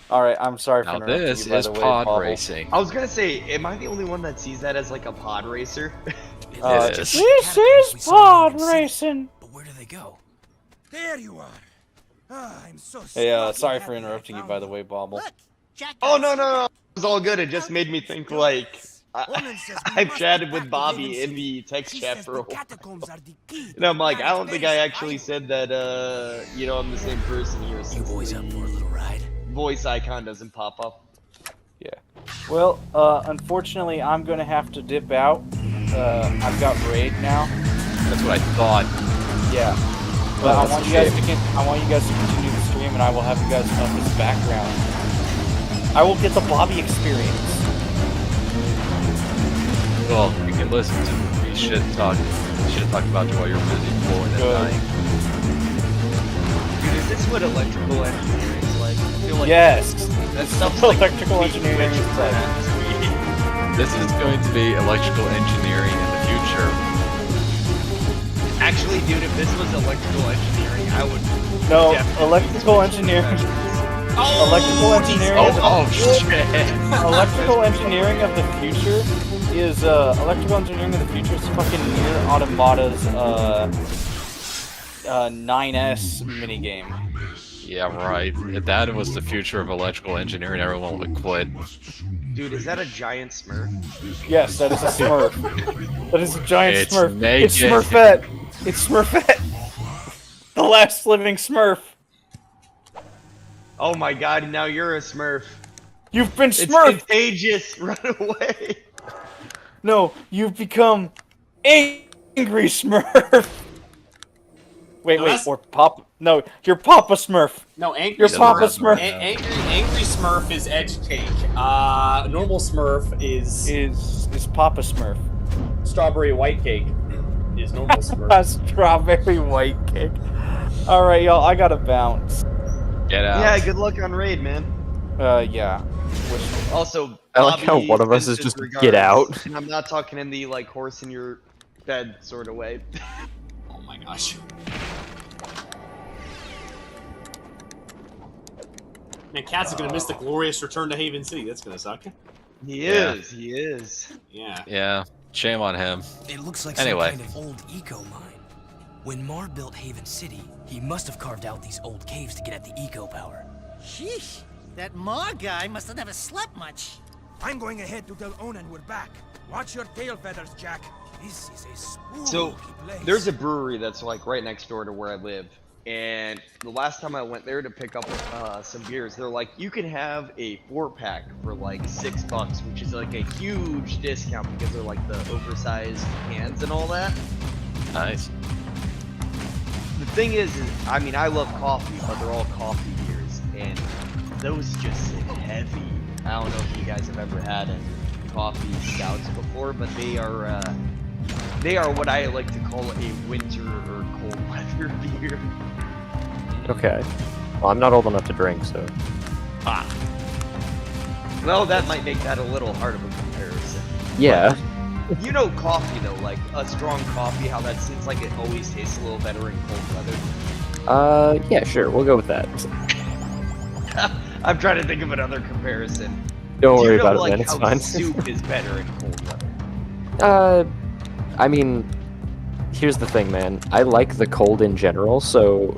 All right, I'm sorry for Now interrupting this you, by is the way, pod Bobble. racing. I was gonna say, am I the only one that sees that as like a pod racer? It is. This is pod racing. But where do they go? There you are. Ah, I'm so Hey, fucking sorry happy for I interrupting you, found by the way, Bobble. Look, Jack. Oh no, it was all good. It just made me think like I've chatted with Bobby in the text chat for a while. And I'm like, I don't think I actually said that, you know, I'm the same person here. You Since boys up for a little ride? voice icon doesn't pop up. Yeah. Well, unfortunately, I'm gonna have to dip out. I've got raid now. That's what I thought. Yeah. But I want you guys to continue the stream, and I will have you guys up as background. I will get the Bobby experience. Well, you can listen to me shit talk about you while you're busy blowing and Good. dying. Dude, is this what electrical engineering is like? I feel like Yes. that stuff's like Electrical engineering is like. This is going to be electrical engineering in the future. Actually, dude, if this was electrical engineering, I would. No, definitely electrical switch engineering. Oh, Electrical engineering. Of the, Oh shit! electrical engineering of the future is electrical engineering of the future is fucking Near Automata's 9S minigame. Yeah, right. If that was the future of electrical engineering, everyone would quit. Dude, is that a giant Smurf? Yes, that is a Smurf. That is a giant It's Smurf. naked. It's Smurfette. It's Smurfette. The last living Smurf. Oh my god, now you're a Smurf. You've been It's Smurfed. contagious. Run away. No, you've become angry Smurf. Wait, No, wait, that's- or Pop? No, you're Papa Smurf. No, Angry You're Smurf. Papa Smurf. Angry Smurf is Edge Cake. Normal Smurf is Is Papa Smurf? Strawberry White Cake. Is normal A Smurf. strawberry white cake. All right, y'all, I gotta bounce. Get out. Yeah, good luck on raid, man. Yeah. Also, I like how Bobby one of us sends is his just get out. regards, And I'm not talking in the like horse in your bed sort of way. Oh my gosh. Man, Cats is gonna miss the glorious return to Haven City. That's gonna suck. He Yeah. is. He is. Yeah. Yeah, shame on him. It looks like Anyway. some kind of old eco mine. When Mar built Haven City, he must have carved out these old caves to get at the eco power. Sheesh, that Ma guy must have never slept much. I'm going ahead to tell Onan we're back. Watch your tail feathers, Jack. This is a spooky So place. there's a brewery that's like right next door to where I live, and the last time I went there to pick up some beers, they're like, you can have a 4-pack for like $6, which is like a huge discount because they're like the oversized cans and all that. Nice. The thing is, I mean, I love coffee, but they're all coffee beers, and those just sit heavy. I don't know if you guys have ever had a coffee stouts before, but they are what I like to call a winter or cold weather beer. Okay. Well, I'm not old enough to drink, so. Well, that might make that a little hard of a comparison. Yeah. You know coffee though, like a strong coffee, how that seems like it always tastes a little better in cold weather. Yeah, sure. We'll go with that. I'm trying to think of another comparison. Don't Do worry you know, about like, it, man. It's how fine. soup is better in cold weather. I mean, here's the thing, man. I like the cold in general, so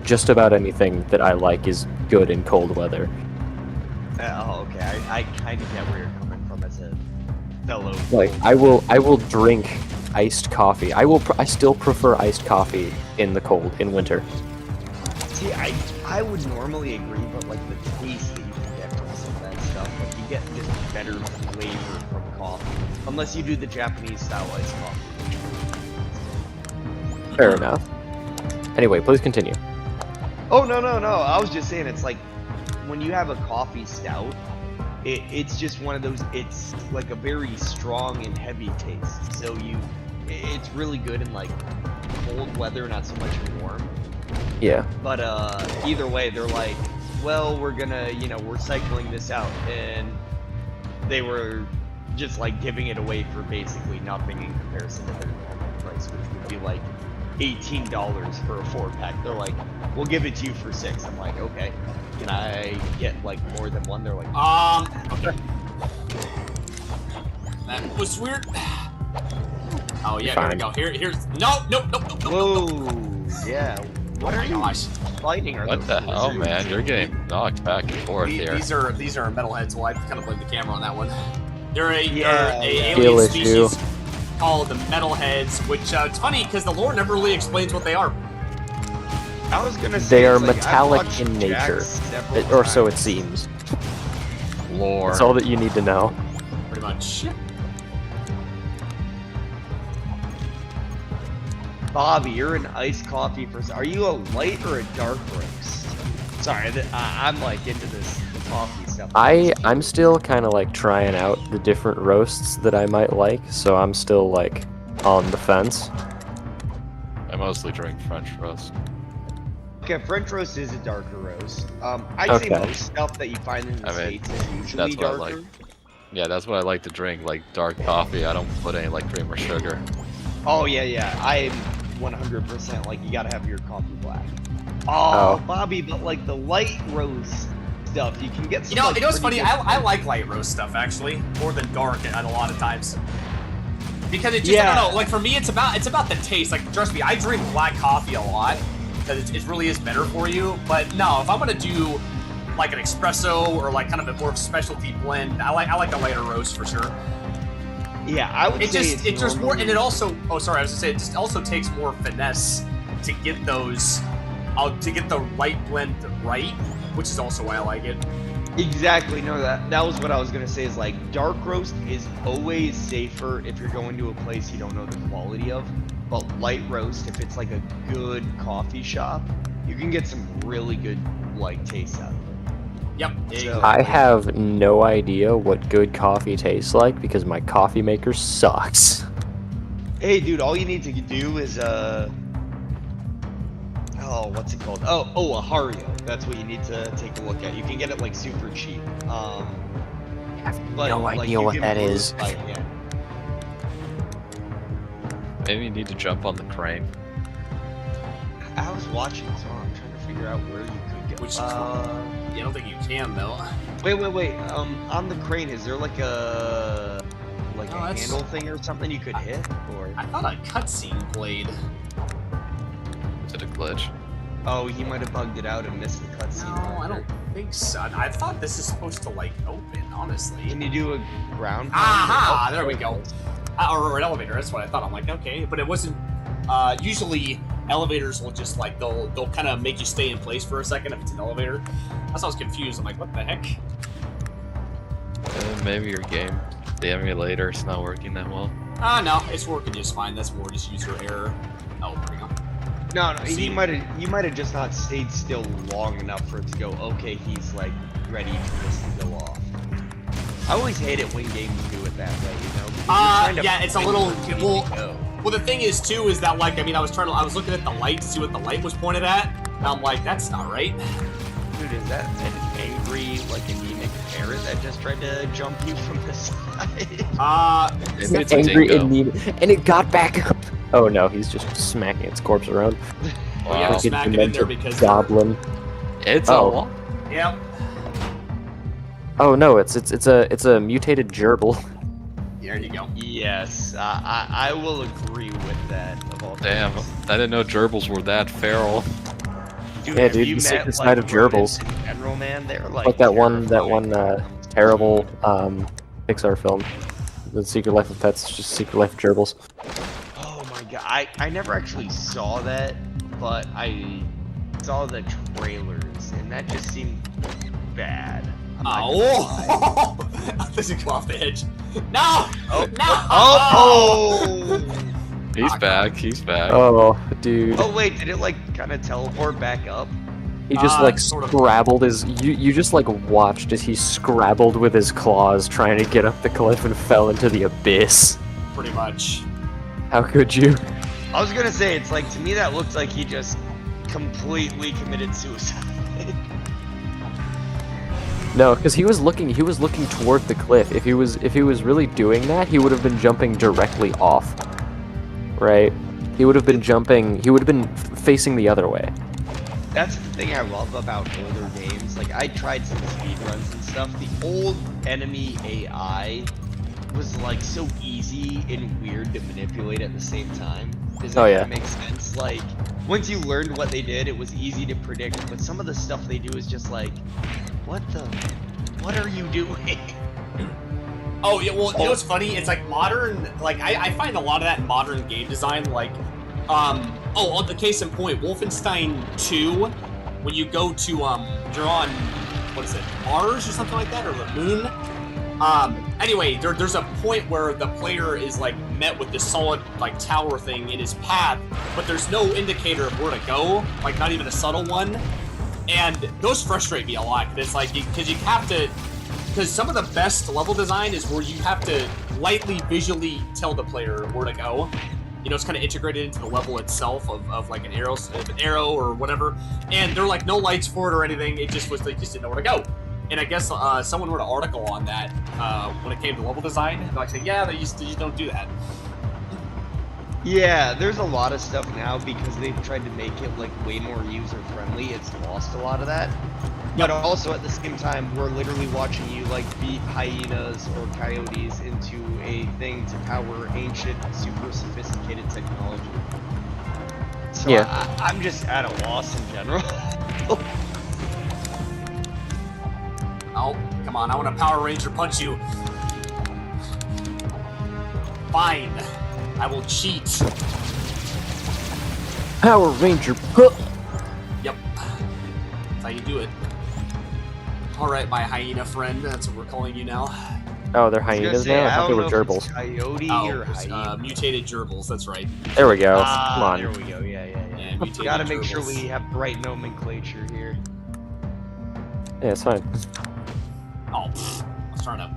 just about anything that I like is good in cold weather. Oh, okay. I kind of get where you're coming from as a fellow. Like, I will drink iced coffee. I still prefer iced coffee in the cold, in winter. See, I would normally agree, but like the taste that you can get from some of that stuff, like you get just better flavor from coffee, unless you do the Japanese style iced coffee. Fair enough. Anyway, please continue. Oh no. I was just saying, it's like when you have a coffee stout, it's just one of those. It's like a very strong and heavy taste. So it's really good in like cold weather, not so much in warm. Yeah. But either way, they're like, well, we're gonna, we're cycling this out, and they were just like giving it away for basically nothing in comparison to their normal price, which would be like $18 for a 4-pack. They're like, we'll give it to you for 6. I'm like, okay. Can I get like more than one? They're like, okay. That was weird. Oh yeah, here we go. Here's no. whoa, yeah. What are you fighting? What the hell, man? You're getting knocked back and forth here. These are metalheads. Well, I kind of blame the camera on that one. They're a Yeah. alien species called the metalheads, which it's funny because the lore never really explains what they are. I was gonna say They are it's like, I've metallic watched in Jack nature, several or so it times. seems. Lore. That's all that you need to know. Pretty much. Bobby, you're an iced coffee person. Are you a light or a dark roast? Sorry, I'm like into this coffee stuff. I'm still kind of like trying out the different roasts that I might like, so I'm still like on the fence. I mostly drink French roast. Okay, French roast is a darker roast. I'd say Okay. most stuff that you find in the States is usually that's what I darker. like. Yeah, that's what I like to drink, like dark coffee. I don't put any like cream or sugar. Oh yeah. I'm 100% like you gotta have your coffee black. Oh, Bobby, but like the light roast stuff, you can get some. You know, like, what's pretty funny? good- I like light roast stuff actually more than dark at a lot of times. Because it just I don't know, like for me it's about the taste. Like trust me, I drink black coffee a lot because it really is better for you. But no, if I'm gonna do like an espresso or like kind of a more specialty blend, I like a lighter roast for sure. Yeah, I would say It just more, and it also. Oh, sorry, I was gonna say it just also takes more finesse to get those, to get the right blend right, which is also why I like it. Exactly. No, that was what I was gonna say. Is like dark roast is always safer if you're going to a place you don't know the quality of. But light roast, if it's like a good coffee shop, you can get some really good like taste out of it. Yep. So- I have no idea what good coffee tastes like because my coffee maker sucks. Hey, dude, all you need to do is what's it called? Oh, a Hario. That's what you need to take a look at. You can get it like super cheap. I have But, no like, idea you what can that brew it is. by hand. Maybe you need to jump on the crane. I was watching, so I'm trying to figure out where you could get. Which I don't think you can though. Wait. On the crane, is there like a that's- handle thing or something you could hit? Or I thought a cutscene played. Is it a glitch? oh, he might have bugged it out and missed the cutscene. No, I don't think so. I thought this is supposed to like open, honestly. Can you do a ground? Aha! pound? There we go. Or an elevator. That's what I thought. I'm like, okay, but it wasn't. Usually elevators will just like they'll kind of make you stay in place for a second if it's an elevator. That's why I was confused. I'm like, what the heck? Maybe your game, the emulator, is not working that well. No, it's working just fine. That's more just user error. Oh, there we go. No, he See? might have just not stayed still long enough for it to go. Okay, he's like ready for this to go off. I always hate it when games do it that way, you know? Because you're trying to Yeah, it's a find little. where you need to go. Well, the thing is too is that like I mean I was looking at the light to see what the light was pointed at, and I'm like, that's not right. Dude, is that an angry, like anemic parrot that just tried to jump you from the side? Maybe it's a Angry dingo. and mean, and it got back up. Oh no, he's just smacking its corpse around. Oh, yeah, Wow. smack it in there because goblin. It's Oh. Yep. Oh no, it's a mutated gerbil. There you go. Yes, I will agree with that. Of all Damn, things. I didn't know gerbils were that feral. Dude, Yeah, have dude, you the met, sickest side of rodents gerbils. in general, man, they're like Like that one terrifying. terrible Pixar film, The Secret Life of Pets, just Secret Life of Gerbils. Oh my god, I never actually saw that, but I saw the trailers, and that just seemed bad. I'm not gonna lie. Oh! This is go off the edge. No! Oh. No! Oh! He's back. He's back. Oh, dude. Oh wait, did it like kind of teleport back up? He just like sort of. scrabbled his. You just like watched as he scrabbled with his claws trying to get up the cliff and fell into the abyss. Pretty much. How could you? I was gonna say, it's like, to me that looks like he just completely committed suicide. No, because he was looking toward the cliff. If he was really doing that, he would have been jumping directly off. Right? He would have been jumping. He would have been facing the other way. That's the thing I love about older games. Like, I tried some speedruns and stuff. The old enemy AI was, like, so easy and weird to manipulate at the same time. Does that make sense? Like, once you learned what they did, it was easy to predict, but some of the stuff they do is just like, what are you doing? Oh, yeah, well, you know what's funny? It's like modern, like, I find a lot of that in modern game design, like, on the case in point, Wolfenstein 2, when you go to, you're on, what is it, Mars or something like that, or the moon? Anyway, there's a point where the player is, like, met with this solid, like, tower thing in his path, but there's no indicator of where to go, like, not even a subtle one, and those frustrate me a lot, because it's like, because you have to, because some of the best level design is where you have to lightly visually tell the player where to go. You know, it's kind of integrated into the level itself of like an arrow or whatever. And there are like no lights for it or anything. It just was, they just didn't know where to go. And I guess someone wrote an article on that when it came to level design. They're like saying, yeah, they just don't do that. Yeah, there's a lot of stuff now because they've tried to make it like way more user friendly. It's lost a lot of that. But also at the same time, we're literally watching you like beat hyenas or coyotes into a thing to power ancient, super sophisticated technology. So yeah. I'm just at a loss in general. Oh, come on, I want to Power Ranger punch you. Fine, I will cheat. Power Ranger. Yep, that's how you do it. Alright, my hyena friend, that's what we're calling you now. Oh, they're hyenas now? I thought they were gerbils. Coyote or hyena? Mutated gerbils, that's right. There we go. Come on. There we go, yeah. Mutated Gotta make gerbils. sure we have the right nomenclature here. Yeah, it's fine. Oh, I was trying to...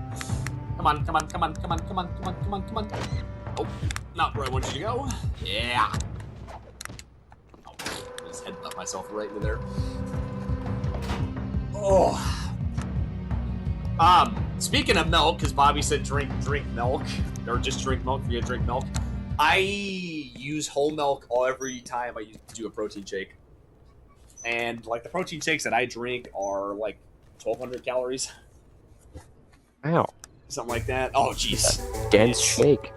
Come on. Oh, not where I want you to go. Yeah. Oh, I just headbutt myself right into there. Oh. Speaking of milk, because Bobby said drink milk, or just drink milk, forget drink milk. I use whole milk every time I do a protein shake. And, like, the protein shakes that I drink are, like, 1,200 calories. Wow. Something like that. Oh, jeez. Dense shake.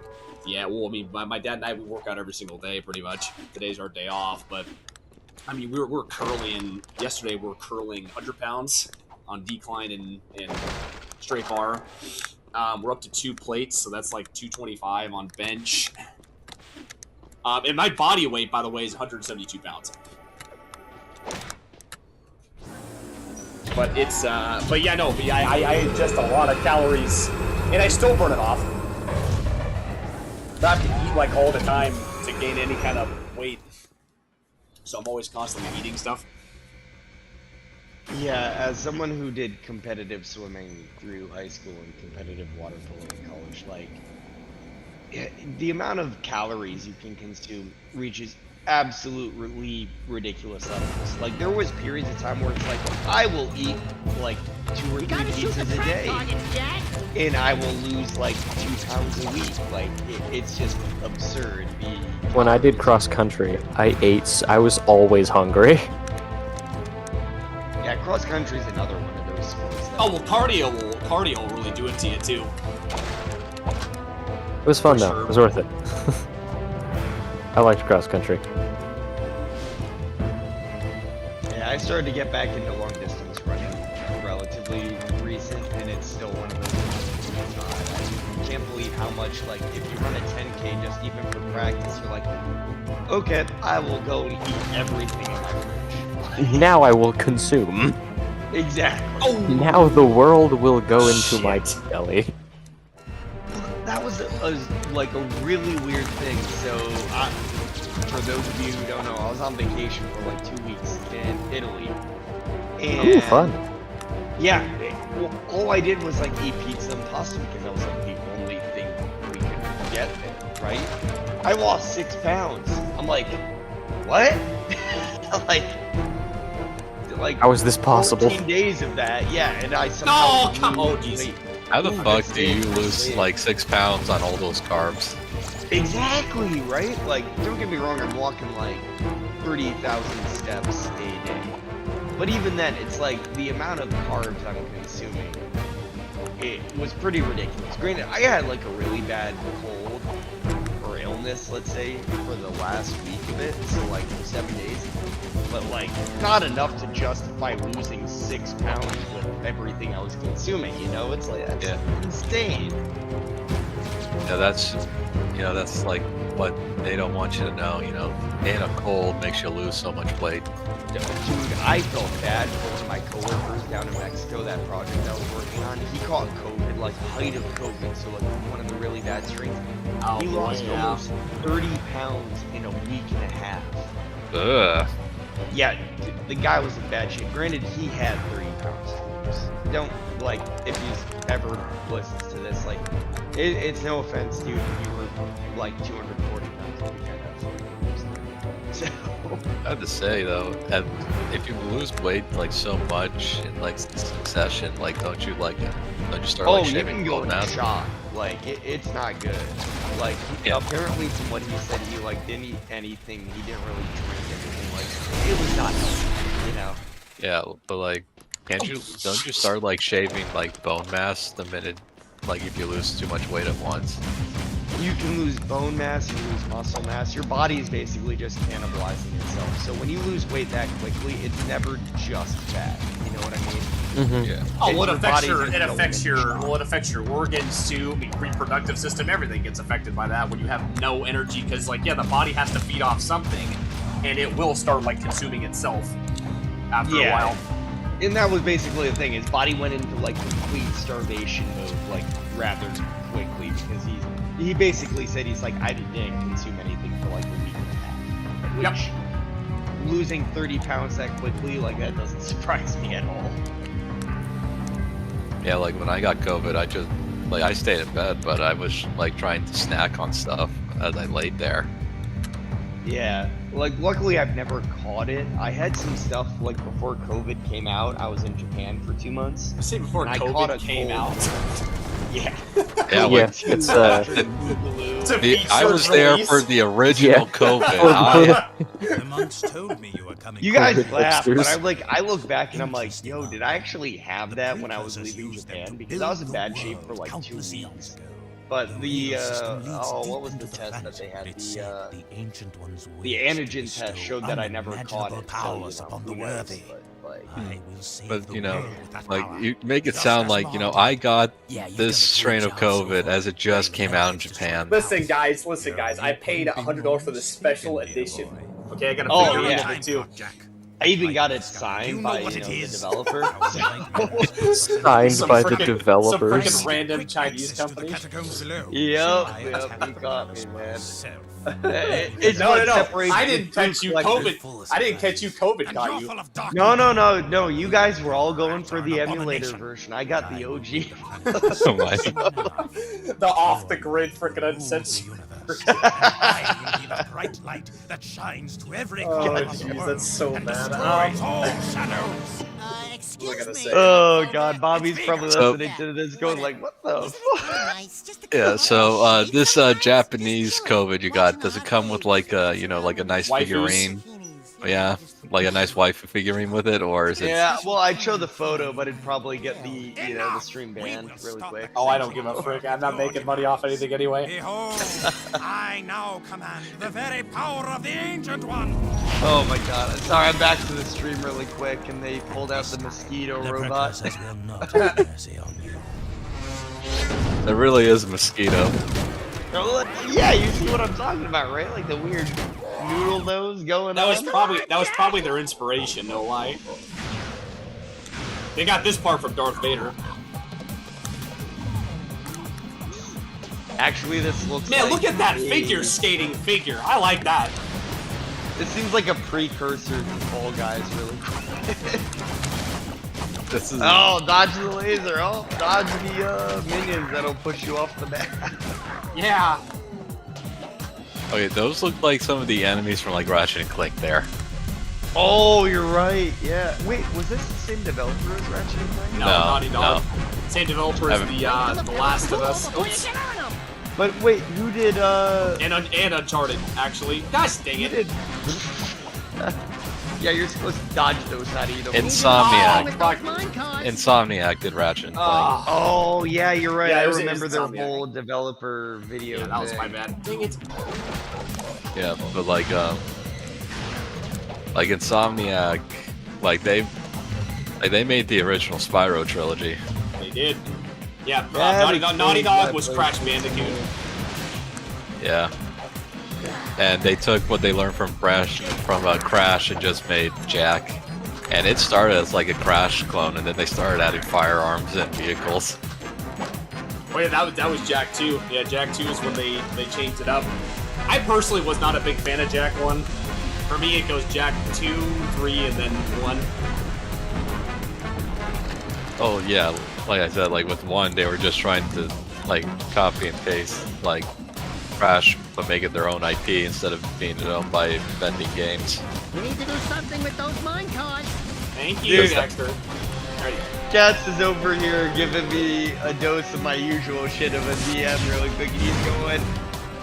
Yeah, well, I mean, my dad and I, we work out every single day, pretty much. Today's our day off, but, I mean, we're curling, yesterday we were curling 100 pounds on decline and straight bar. We're up to 2 plates, so that's like 225 on bench. And my body weight, by the way, is 172 pounds. But it's, but yeah, no, I ingest a lot of calories, and I still burn it off. I have to eat, like, all the time to gain any kind of weight. So I'm always constantly eating stuff. Yeah, as someone who did competitive swimming through high school and competitive water polo in college, like, the amount of calories you can consume reaches absolutely ridiculous levels. Like, there was periods of time where it's like, I will eat, like, 2 or 3 pizzas a day, and I will lose, like, 2 pounds a week. Like, it's just absurd. When I did cross country, I was always hungry. Yeah, cross country is another one of those sports. Oh, well, cardio will really do it to you, too. It was fun, though. It was worth it. I liked cross country. Yeah, I started to get back into long distance running relatively recent, and it's still one of those. I can't believe how much, like, if you run a 10K just even for practice, you're like, okay, I will go and eat everything in my fridge. Now I will consume. Exactly. Oh, now the world will go into my belly. That was like a really weird thing. So, for those of you who don't know, I was on vacation for like 2 weeks in Italy. And ooh, fun. Yeah, all I did was like eat pizza and pasta because that was like the only thing we could get there, right? I lost 6 pounds. I'm like, what? like how is this possible? 14 days of that, yeah, and I somehow... No, come on, jeez. How the fuck do you lose like 6 pounds on all those carbs? Exactly, right? Like, don't get me wrong, I'm walking like 30,000 steps a day. But even then, it's like the amount of carbs I'm consuming, it was pretty ridiculous. Granted, I had like a really bad cold or illness, let's say, for the last week of it, so like 7 days. But like, not enough to justify losing 6 pounds with everything I was consuming, you know? It's like, that's insane. Yeah, that's, you know, that's like what they don't want you to know, you know. Getting a cold makes you lose so much weight. Dude, I felt bad for one of my coworkers down in Mexico, that project I was working on. He caught COVID, like height of COVID, so like one of the really bad strains. Oh, He lost boy, almost 30 pounds in a week and a half. Ugh. Yeah, the guy was in bad shape. Granted, he had 30 pounds to lose. Don't, like, if he's ever listens to this, like, it's no offense, dude, if you were like 240 pounds, you kind of lose 30. So. I have to say though, if you lose weight like so much in like succession, like don't you start like you shaving can go bone in out? shock. Like it's not good. Like apparently from what he said, he like didn't eat anything. He didn't really drink anything. Like it was not healthy, you know. Yeah, but like, don't you start like shaving like bone mass the minute like if you lose too much weight at once? You can lose bone mass, you lose muscle mass. Your body is basically just cannibalizing itself. So when you lose weight that quickly, it's never just fat. You know what I mean? Mm-hmm. Yeah. Oh, well, it affects your organs too, reproductive system. Everything gets affected by that when you have no energy. Because like, yeah, the body has to feed off something, and it will start like consuming itself after a while. And that was basically the thing. His body went into like complete starvation mode, like rather quickly, because he basically said he's like, I didn't consume anything for like a week and a half. Which, losing 30 pounds that quickly, like that doesn't surprise me at all. Yeah, like when I got COVID, I stayed in bed, but I was like trying to snack on stuff as I laid there. Yeah, like luckily I've never caught it. I had some stuff like before COVID came out. I was in Japan for 2 months. I say before COVID came out. Yeah. Yeah, it's I was there for the original COVID. The monks told me you were coming. You guys laugh, but I look back and I'm like, yo, did I actually have that when I was leaving Japan? Because I was in bad shape for like 2 weeks. But the what was the test that they had? The antigen test showed that I never caught it. But you know, like you make it sound like, you know, I got this strain of COVID as it just came out in Japan. Listen, guys. I paid $100 for the special edition. Okay, I got a figure of it too. I even got it signed by the developer. Signed by the developers. Some freaking random Chinese company. Yep, you got me, man. It's no. I didn't catch you COVID. I didn't catch you COVID. Got you. No. You guys were all going for the emulator version. I got the OG. Oh my. The off the grid freaking uncensored. I will be the bright light that shines to every corner of the world. That's so and bad. destroys all shadows. Excuse me. Oh god, Bobby's probably listening to this going like, what the fuck? Yeah, so this Japanese COVID you got, does it come with like a, you know, like a nice figurine? Yeah, like a nice waifu figurine with it, or is it? Yeah, well, I'd show the photo, but it'd probably get the the stream banned really quick. Oh, I don't give a frick. I'm not making money off anything anyway. Behold, I now command the very power of the Ancient One. Oh my god, sorry, I'm back to the stream really quick, and they pulled out the mosquito robot. There really is a mosquito. Yeah, you see what I'm talking about, right? Like the weird noodle nose going that on. That was probably their inspiration, no lie. They got this part from Darth Vader. Actually, this looks Man, like look at that figure skating figure. I like that. This seems like a precursor to Fall Guys, really. This is... Oh, dodge the laser. Oh, dodge the minions that'll push you off the map. Yeah. Okay, those look like some of the enemies from like Ratchet and Clank there. Oh, you're right. Yeah. Wait, was this the same developer as Ratchet and Clank? No, Naughty Dog. Same developer as the Last of Us. Oops. But wait, who did And Uncharted, actually. Gosh dang it. did? Yeah, you're supposed to dodge those, not eat them. Insomniac. With those mine cards. Insomniac did Ratchet and Clank. Ah, Oh yeah, you're right. Yeah, I it was remember their Insomniac. whole developer video. yeah, that was thing. my bad. Dang it. Yeah, but like Insomniac, like they made the original Spyro trilogy. They did. Yeah, Yeah, Naughty Dog they was played- Crash Bandicoot. Yeah. And they took what they learned from Crash and just made Jack. And it started as like a Crash clone, and then they started adding firearms and vehicles. Oh yeah, that was Jack 2. Yeah, Jack 2 is when they changed it up. I personally was not a big fan of Jack 1. For me, it goes Jack 2, 3, and then 1. Oh yeah, like I said, like with 1, they were just trying to like copy and paste like Crash, but make it their own IP instead of being owned by vending games. We need to do something with those mine cards. Thank you, Dude. Dexter. Alrighty. Cats is over here giving me a dose of my usual shit of a DM really quick. He's going.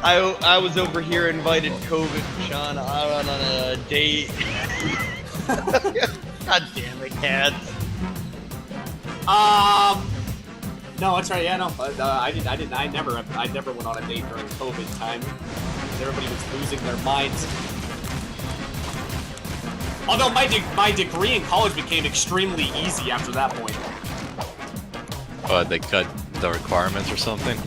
I was over here invited COVID and Sean out on a date. God damn it, Cats. No, that's right. Yeah, no, I never went on a date during COVID time. Everybody was losing their minds. Although my degree in college became extremely easy after that point. They cut the requirements or something.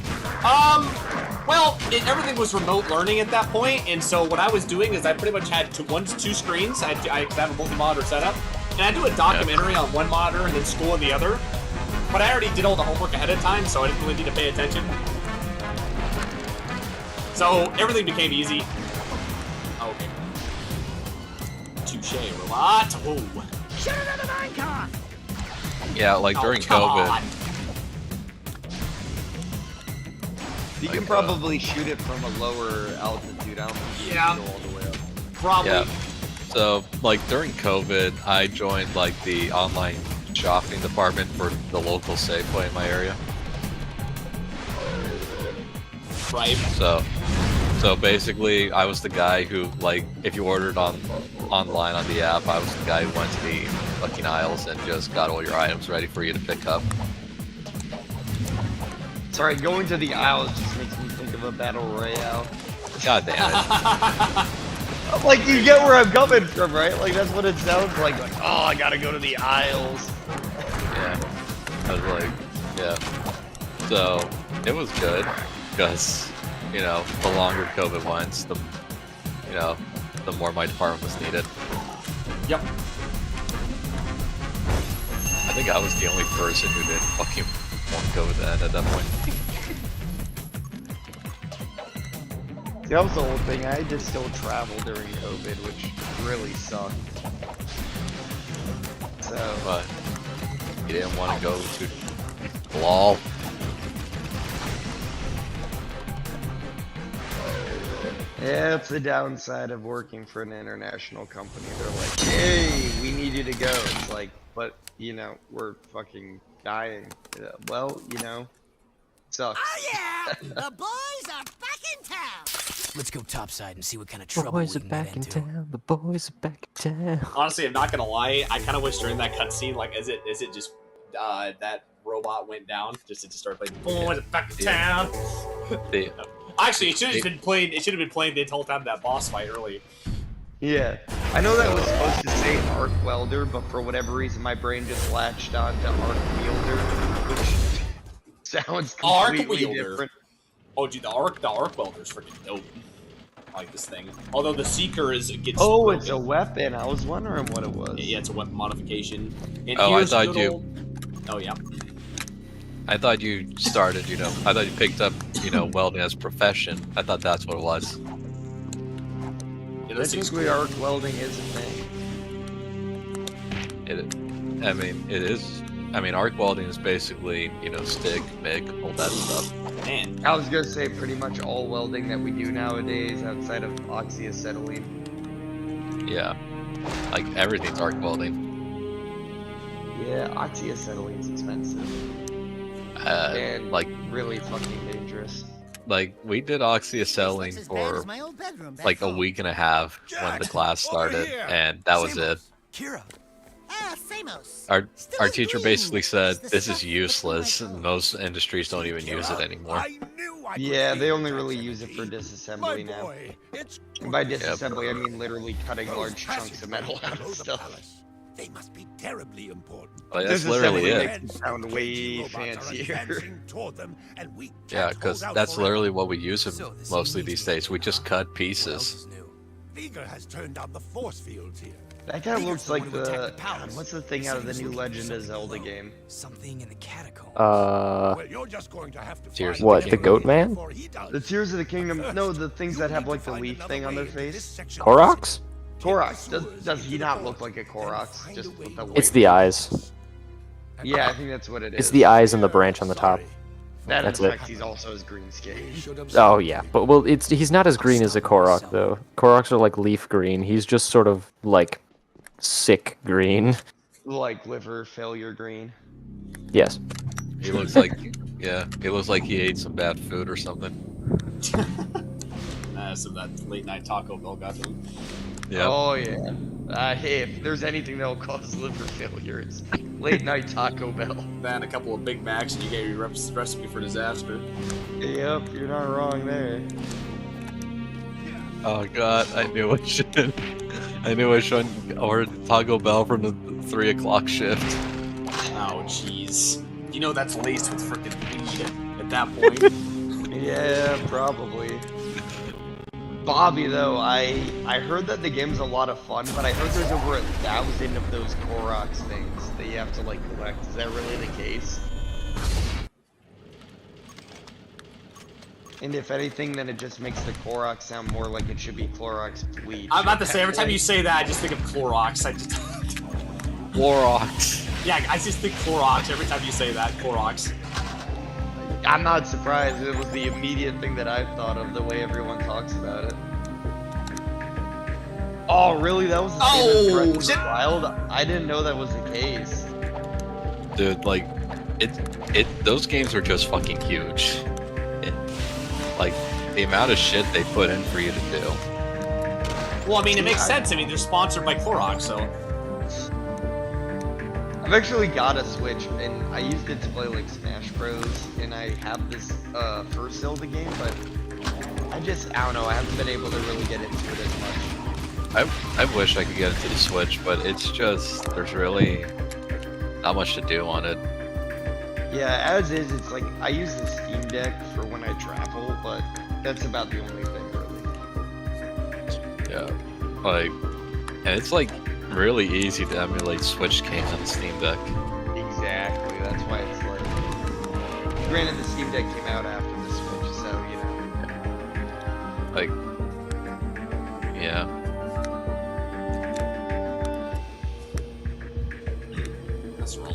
Well, everything was remote learning at that point, and so what I was doing is I pretty much had two screens. I have a multi-monitor setup, and I do a documentary on one monitor and then school on the other. But I already did all the homework ahead of time, so I didn't really need to pay attention. So everything became easy. Okay. Touche, robot. Oh. Shoot another mine card. Yeah, like during come COVID. on. You can probably shoot it from a lower altitude. I don't think you Yeah. can go all the way up. Probably. Yeah. So, like during COVID, I joined like the online shopping department for the local Safeway in my area. Right. So basically, I was the guy who, like, if you ordered online on the app, I was the guy who went to the fucking aisles and just got all your items ready for you to pick up. Sorry, going to the aisles just makes me think of a battle royale. God damn it. Like, you get where I'm coming from, right? Like, that's what it sounds like. Like, oh, I gotta go to the aisles. Yeah. I was like, yeah. So, it was good, because, you know, the longer COVID went, the more my department was needed. Yep. I think I was the only person who didn't fucking want COVID to end at that point. See, that was the whole thing. I had to still travel during COVID, which really sucked. So, But you didn't want to go to LOL. yeah, it's the downside of working for an international company. They're like, hey, we need you to go. It's like, but, you know, we're fucking dying. Well, you know, sucks. Oh yeah, the boys are back in town. Let's go topside and see what kind of trouble Boys we are can back get in into. town. The boys are back in town. Honestly, I'm not gonna lie. I kind of wish during that cutscene, like, as it just that robot went down, it just started playing "Boys Are Back in Town." The- Actually, it should have been playing. It should have been playing the whole time that boss fight early. Yeah, I know that was supposed to say arc welder, but for whatever reason, my brain just latched on to arc wielder, which sounds Arc completely wielder. different. Oh, dude, the arc welder's freaking dope. I like this thing. Although the seeker gets. Oh, broken. it's a weapon. I was wondering what it was. Yeah, it's a weapon modification. And Oh, I here's thought good you- old- Oh yeah. I thought you started, I thought you picked up, welding as a profession. I thought that's what it was. Yeah, those things Technically, arc welding is a thing. It is. I mean, arc welding is basically, stick, MIG, all that stuff. Man. I was gonna say pretty much all welding that we do nowadays, outside of oxyacetylene. Yeah. Like, everything's arc welding. Yeah, oxyacetylene's expensive and Like, really fucking dangerous. like we did oxyacetylene As bad as for my old bedroom back like a home. week and a half when the class started, and that was it. Kira. Ah, Samos. Our Still our in teacher green. basically said It's the this is stuff useless, before I and go. most industries don't even use it anymore. Yeah, they only really use it for disassembly now. And by disassembly, I mean literally cutting large chunks of metal out of stuff. They must be terribly important. But that's literally Disassembly it. makes it sound way fancier. Yeah, because that's literally what we use it So this mostly needs these me. days. We just cut What else pieces. is new? Vega has turned on the force fields here. That kind of Vega's looks the like one who attacked the the palace. what's the thing He out said of he the was new looking for Legend of something Zelda below. game? Something in the catacombs. Well, you're just going to have to Tears find of What, the Goat Man? before he does. The Tears of the Kingdom. No, the things that have like the leaf thing on their face. Koroks? Koroks. Does he not look like a Koroks? Just with the It's white- the eyes. Yeah, I think that's what it is. It's the eyes and the branch on the top. That That's affects it. he's also his green skin. Oh yeah, but well, he's not as green as a Korok though. Koroks are like leaf green. He's just sort of like sick green. Like liver failure green. Yes. He looks like, yeah, he looks like he ate some bad food or something. So that late night Taco Bell got to him. Yeah. Oh yeah. Hey, if there's anything that'll cause liver failure, it's late night Taco Bell. Then a couple of Big Macs, and you get your recipe for disaster. Yep, you're not wrong there. Oh god, I knew I shouldn't. I knew I shouldn't order Taco Bell from the 3 o'clock shift. Oh, jeez. You know that's laced with frickin' weed at that point. Yeah, probably. Bobby, though, I heard that the game's a lot of fun, but I heard there's over 1,000 of those Koroks things that you have to like collect. Is that really the case? And if anything, then it just makes the Korok sound more like it should be Clorox bleach. I'm about to say, every time you say that, I just think of Clorox. Clorox. Yeah, I just think Clorox every time you say that. Clorox. I'm not surprised. It was the immediate thing that I thought of, the way everyone talks about it. Oh, really? That was the same as Breath of the shit. Wild? I didn't know that was the case. Dude, like, those games are just fucking huge. Like, the amount of shit they put in for you to do. Well, I mean, it makes sense. I mean, they're sponsored by Clorox, so. I've actually got a Switch, and I used it to play like Smash Bros. And I have this first Zelda game, but I don't know. I haven't been able to really get into it as much. I wish I could get into the Switch, but it's just, there's really not much to do on it. Yeah, as is, it's like I use the Steam Deck for when I travel, but that's about the only thing really. Yeah. Like, and it's like really easy to emulate Switch games on the Steam Deck. Exactly, that's why it's like. Granted, the Steam Deck came out after the Switch, so you know. Like, yeah.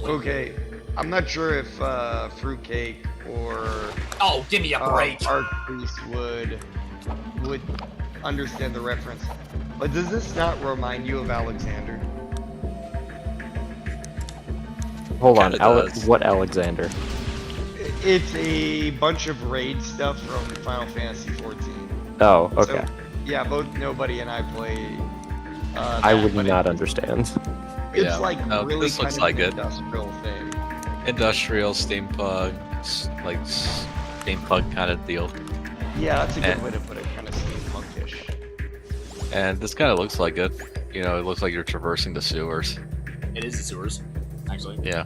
Okay, I'm not sure if Fruitcake or Oh, give me a break. Art Priest would understand the reference. But does this not remind you of Alexander? Hold on, Kinda does. what Alexander? It's a bunch of raid stuff from Final Fantasy XIV. Oh, okay. So, yeah, both Nobody and I play. I that, would but not understand. It's Yeah, like no, really this kind looks of like an it. industrial thing. Industrial, steampunk, like steampunk kind of deal. Yeah, that's a good And- way to put it. Kind of steampunkish. And this kind of looks like it. You know, it looks like you're traversing the sewers. It is the sewers, actually. Yeah.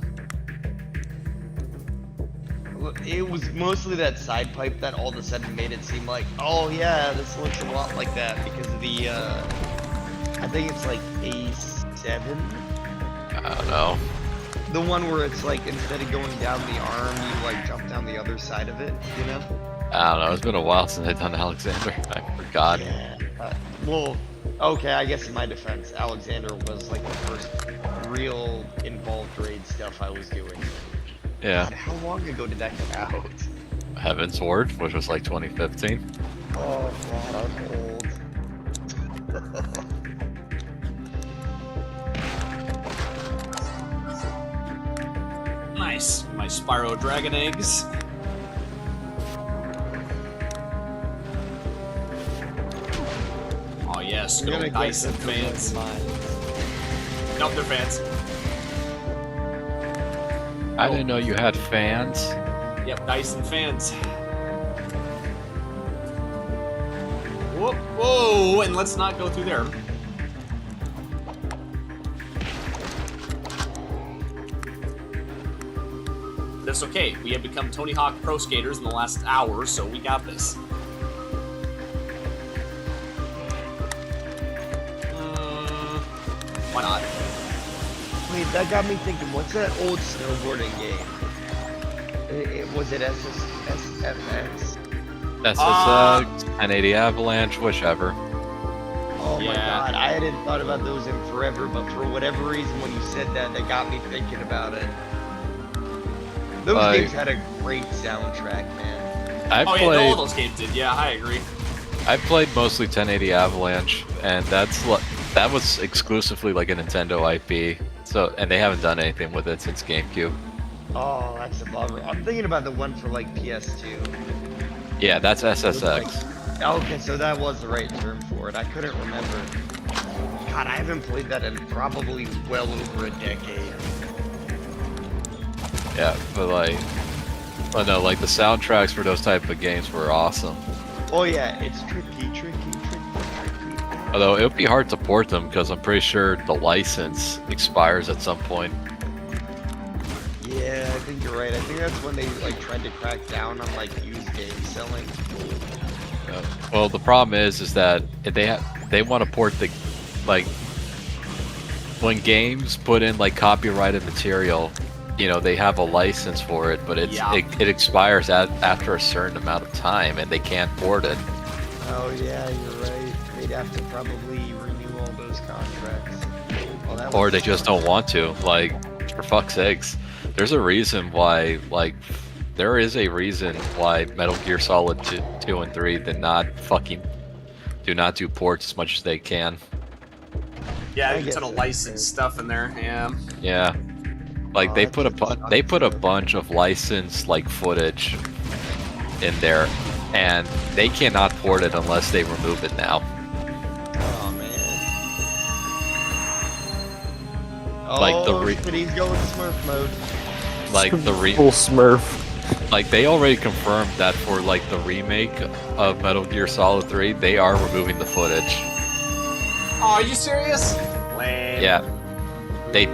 It was mostly that side pipe that all of a sudden made it seem like, oh yeah, this looks a lot like that because of the, I think it's like A7? I don't know. The one where it's like, instead of going down the arm, you like jump down the other side of it, you know? I don't know. It's been a while since I've done Alexander. I forgot. Yeah. Well, okay, I guess in my defense, Alexander was like the first real involved raid stuff I was doing. Yeah. God, how long ago did that come out? Heaven's Ward, which was like 2015. Oh god, I'm old. Nice. My Spyro Dragon eggs. yes, You're good gonna old get Dyson some fans. Nope, they're fans. I didn't know you had fans. Yep, Dyson fans. Whoa, whoa, and let's not go through there. That's okay. We have become Tony Hawk Pro Skaters in the last hour, so we got this. Why not? Wait, that got me thinking. What's that old snowboarding game? Was it SFX? SSX, 1080 Avalanche, whichever. Oh my Yeah. god, I hadn't thought about those in forever, but for whatever reason, when you said that, that got me thinking about it. Those Like- games had a great soundtrack, man. I Oh yeah, all played. those games did. Yeah, I agree. I played mostly 1080 Avalanche, and that was exclusively like a Nintendo IP. So, and they haven't done anything with it since GameCube. Oh, that's a bummer. I'm thinking about the one for like PS2. Yeah, that's SSX. Okay, so that was the right term for it. I couldn't remember. God, I haven't played that in probably well over a decade. Yeah, but like, oh no, like the soundtracks for those type of games were awesome. Oh yeah, it's tricky. Although it would be hard to port them because I'm pretty sure the license expires at some point. Yeah, I think you're right. I think that's when they like tried to crack down on like used game selling. Well, the problem is that if they want to port the like when games put in like copyrighted material, you know, they have a license for it, but it expires after a certain amount of time, and they can't port it. Oh yeah, you're right. They'd have to probably renew all those contracts. Well, that Or would they just don't want to. Like, for fuck's sakes, there's a reason why. Like, there is a reason why Metal Gear Solid 2 and 3 do not do ports as much as they can. Yeah, I there's a guess ton of that's licensed stuff in there. Yeah. Yeah, like Oh, they that put a just sucks. bunch of licensed like footage in there, and they cannot port it unless they remove it now. Oh man. Like the shit, he's going Smurf mode. like the Full Smurf. like they already confirmed that for like the remake of Metal Gear Solid 3, they are removing the footage. Oh, are you serious? Lame. Yeah, they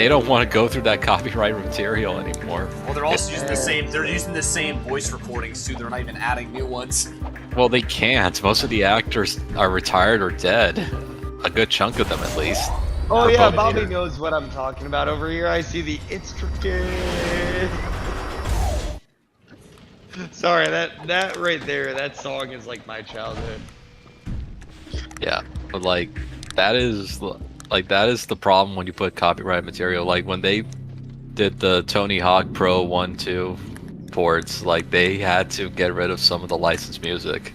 don't want to go through that copyright material anymore. Well, they're also using the same. They're using the same voice recordings too. They're not even adding new ones. Well, they can't. Most of the actors are retired or dead. A good chunk of them, at least. Oh Or yeah, both. Bobby knows what I'm talking about over here. I see the it's tricky. Sorry, that right there, that song is like my childhood. Yeah, but like that is the problem when you put copyright material. Like when they did the Tony Hawk Pro 1-2 ports, like they had to get rid of some of the licensed music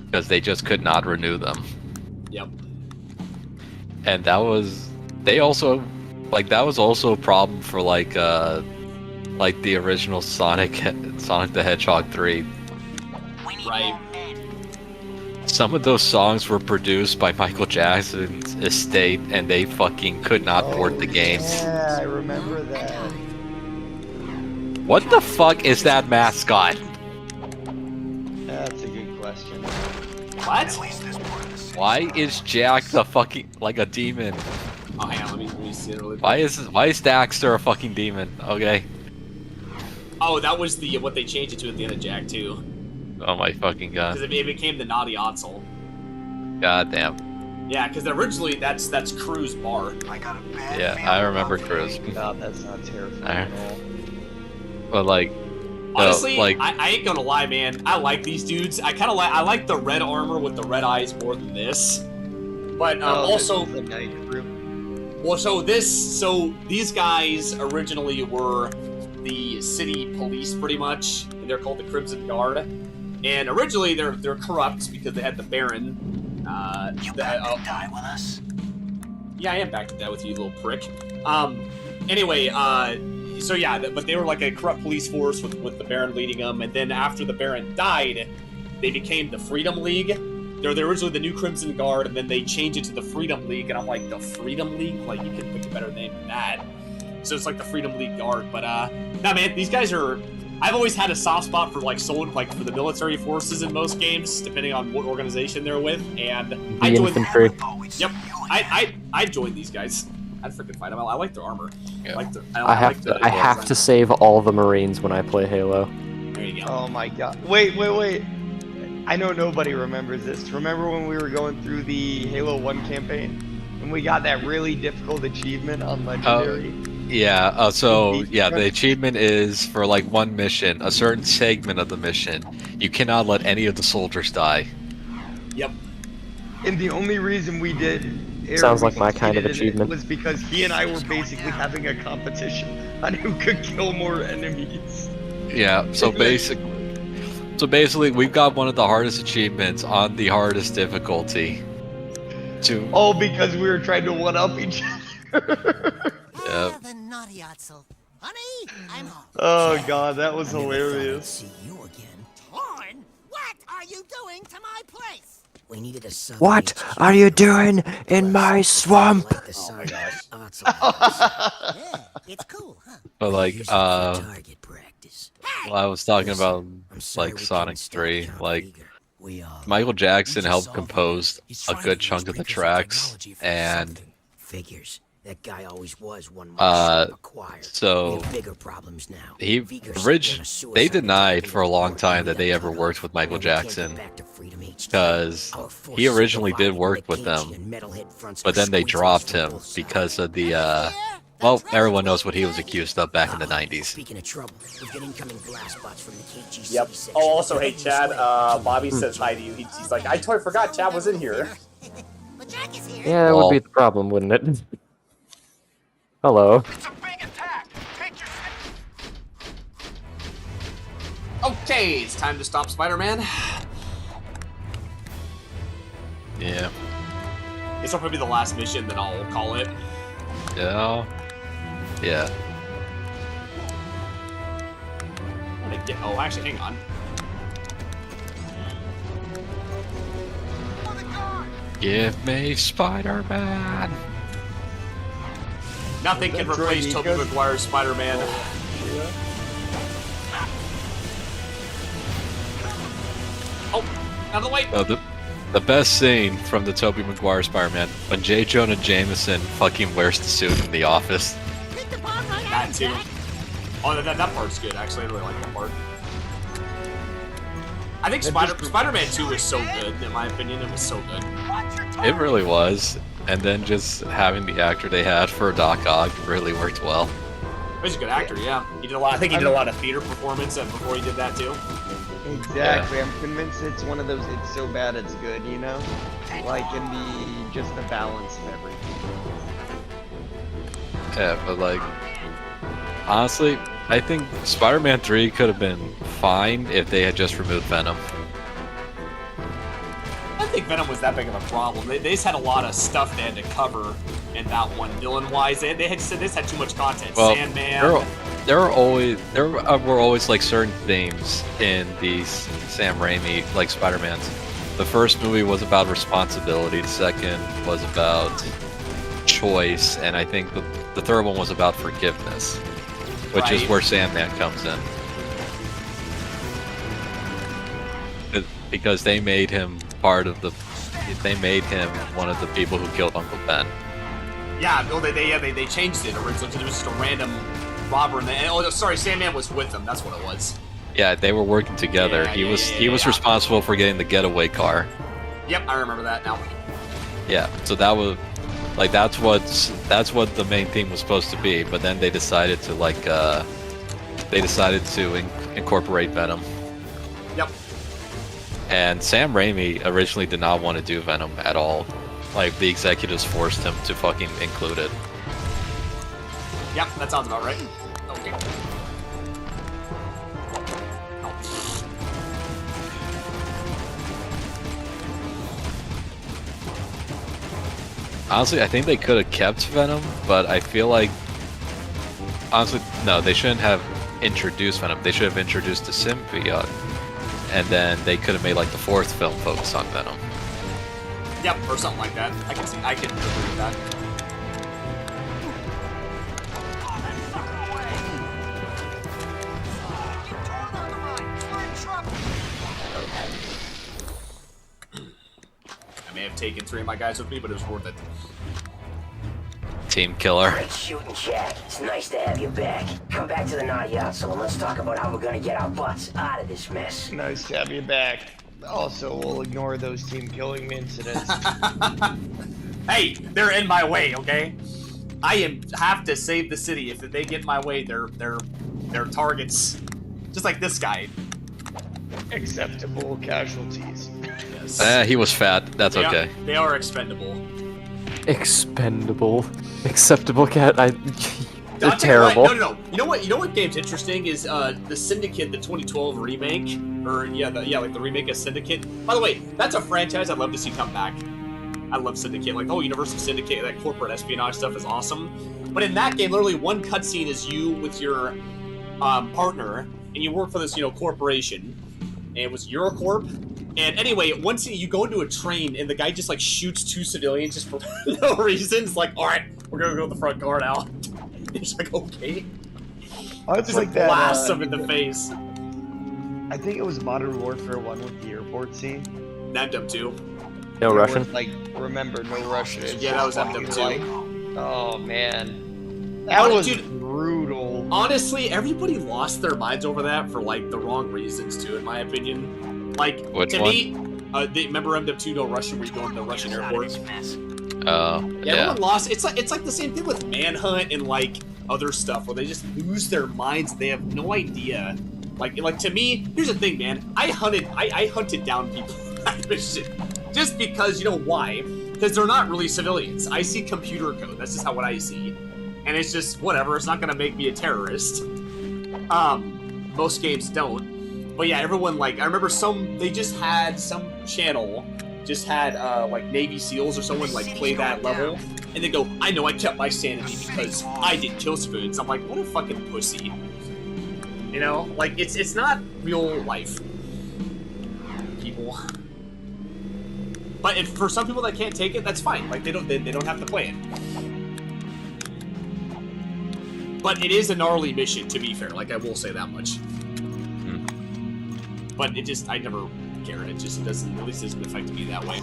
because they just could not renew them. Yep. And that was that was also a problem for like the original Sonic the Hedgehog 3. Right. Some of those songs were produced by Michael Jackson's estate, and they fucking could not port the games. Yeah, I remember that. What the fuck is that mascot? That's a good question. What? Why is Jack the fucking like a demon? Oh, hang on. Let me see it really quick. Why is Daxter a fucking demon? Okay. Oh, that was the what they changed it to at the end of Jack 2. Oh my fucking god. Because it became the Naughty Otzel. God damn. Yeah, because originally that's Crew's bar. Yeah, I remember Cruz. God, that's not terrifying Alright. at all. But like, Honestly, like I ain't gonna lie, man. I like these dudes. I like the red armor with the red eyes more than this. But also, this is the night crew. well, so these guys originally were the city police, pretty much. And they're called the Crimson Guard. And originally they're corrupt because they had the Baron. Die with us? Yeah, I am back to that with you, little prick. Anyway, so yeah, but they were like a corrupt police force with the Baron leading them, and then after the Baron died, they became the Freedom League. they're originally the New Crimson Guard, and then they changed it to the Freedom League, and I'm like, the Freedom League? Like, you could pick a better name than that. So it's like the Freedom League Guard, but nah, man, these guys are. I've always had a soft spot for like for the military forces in most games, depending on what organization they're with, and The infantry. Yep, I joined these guys. I'd freaking fight them. I like their armor. Yeah. I have to save all the Marines when I play Halo. There you go. Oh my god. Wait. I know nobody remembers this. Remember when we were going through the Halo 1 campaign? And we got that really difficult achievement on Legendary? Yeah, the achievement is for like one mission, a certain segment of the mission. You cannot let any of the soldiers die. Yep. And the only reason we did Sounds like my kind of achievement. was because he and I were basically having a competition on who could kill more enemies. Yeah, so basically we've got one of the hardest achievements on the hardest difficulty. All because we were trying to one-up each other. Yeah. The naughty Otzel. Honey, I'm home. Oh god, that was hilarious. See you again. Torn? What are you doing to my place? We needed a southern What HQ. are you doing in my swamp? Like the size of Otzel house. Yeah, it's cool, huh? But like, Used it for target practice. well, I was talking about I'm sorry like we Sonic couldn't stop 3, Count like Krieger. We, Michael Jackson We helped just saw him. compose He's a trying good to chunk of the use tracks, technology for and something. Figures. That guy always was one more shot acquired. so We have bigger problems now. he they denied for a long time that they ever worked with Michael Jackson, because he originally did work with them, but then they dropped him because of the well, everyone knows what he was accused of back in the 90s. Speaking of trouble, we've got incoming blast bots from the KGC Yep. section. Oh, also, hey, Chad, Bobby says hi to you. He's like, I totally forgot Chad was in here. But Jack is here. Yeah, that would be the problem, wouldn't it? Hello. Okay, it's time to stop Spider-Man. Yeah. This will probably be the last mission, then I'll call it. Yeah. Yeah. I'm gonna get. Oh, actually, hang on. Give me Spider-Man. Nothing can That's replace right, Tobey Nico. Maguire's Spider-Man. Oh, out of the way. The best scene from the Tobey Maguire Spider-Man, when J. Jonah Jameson fucking wears the suit in the office. Pick the bomb right That out, too. Jack. Oh, that part's good. Actually, I really like that part. I think Spider-Man 2 was so good, in my opinion. It was so good. It really was. And then just having the actor they had for Doc Ock really worked well. He's a good actor, yeah. He did a lot. I think he did a lot of theater performance before he did that too. Exactly, I'm convinced it's one of those it's so bad it's good, you know? Like in just the balance of everything. Yeah, but like, honestly, I think Spider-Man 3 could have been fine if they had just removed Venom. I don't think Venom was that big of a problem. They just had a lot of stuff they had to cover in that one, villain-wise. They just had too much content. Well, Sandman. there were always like certain themes in these Sam Raimi like Spider-Mans. The first movie was about responsibility. The second was about choice, and I think the third one was about forgiveness, which is Right. where Sandman comes in. Because they made him they made him one of the people who killed Uncle Ben. Yeah, no, they changed it originally because it was just a random robber. Sorry, Sandman was with them. That's what it was. Yeah, they were working together. Yeah, He was responsible for getting the getaway car. Yep, I remember that now. Yeah, so that was like that's what the main theme was supposed to be. But then they decided to incorporate Venom. Yep. And Sam Raimi originally did not want to do Venom at all. Like, the executives forced him to fucking include it. Yep, that sounds about right. Okay. Honestly, I think they could have kept Venom, but I feel like... Honestly, no, they shouldn't have introduced Venom. They should have introduced the symbiote. And then they could have made, like, the fourth film focus on Venom. Yep, or something like that. I can agree with that. I may have taken 3 of my guys with me, but it was worth it. Team killer. Great shooting, Jack. It's nice to have you back. Come back to the Nayatsu and let's talk about how we're gonna get our butts out of this mess. Nice to have you back. Also, we'll ignore those team killing incidents. Hey, they're in my way, okay? I have to save the city. If they get in my way, they're targets. Just like this guy. Acceptable casualties. Yes. He was fat. That's okay. They are expendable. Expendable. Acceptable cat. They're I'll tell terrible. You what, no. You know what game's interesting is the Syndicate, the 2012 remake, or like the remake of Syndicate. By the way, that's a franchise I'd love to see come back. I love Syndicate. Like the whole universe of Syndicate, that corporate espionage stuff is awesome. But in that game, literally one cutscene is you with your partner, and you work for this corporation. And it was Eurocorp. And anyway, one scene you go into a train and the guy just like shoots 2 civilians just for no reason. It's like, all right, we're gonna go to the front car now. It's like, okay. Oh, it's just like that. Blast him in the face. I think it was Modern Warfare 1 with the airport scene. That too. No Russian? Like, remember, no Russian. Yeah, that was them too. Like, oh man, that was brutal. Honestly, everybody lost their minds over that for like the wrong reasons too, in my opinion. Like to me, remember MW2 No Russian, where you go in the Russian airport? Yeah. Everyone lost. It's like the same thing with Manhunt and like other stuff where they just lose their minds. They have no idea. Like to me, here's the thing, man. I hunted down people on that mission just because you know why? Because they're not really civilians. I see computer code. That's just what I see, and it's just whatever. It's not gonna make me a terrorist. Most games don't. But yeah, everyone like I remember they just had some channel. Just had like Navy SEALs or someone like play that level, and they go, "I know I kept my sanity because I didn't kill civilians." I'm like, "What a fucking pussy!" You know, like it's not real life, people. But for some people that can't take it, that's fine. Like they don't have to play it. But it is a gnarly mission, to be fair. Like I will say that much. But I never care. It doesn't, at least it doesn't affect me that way.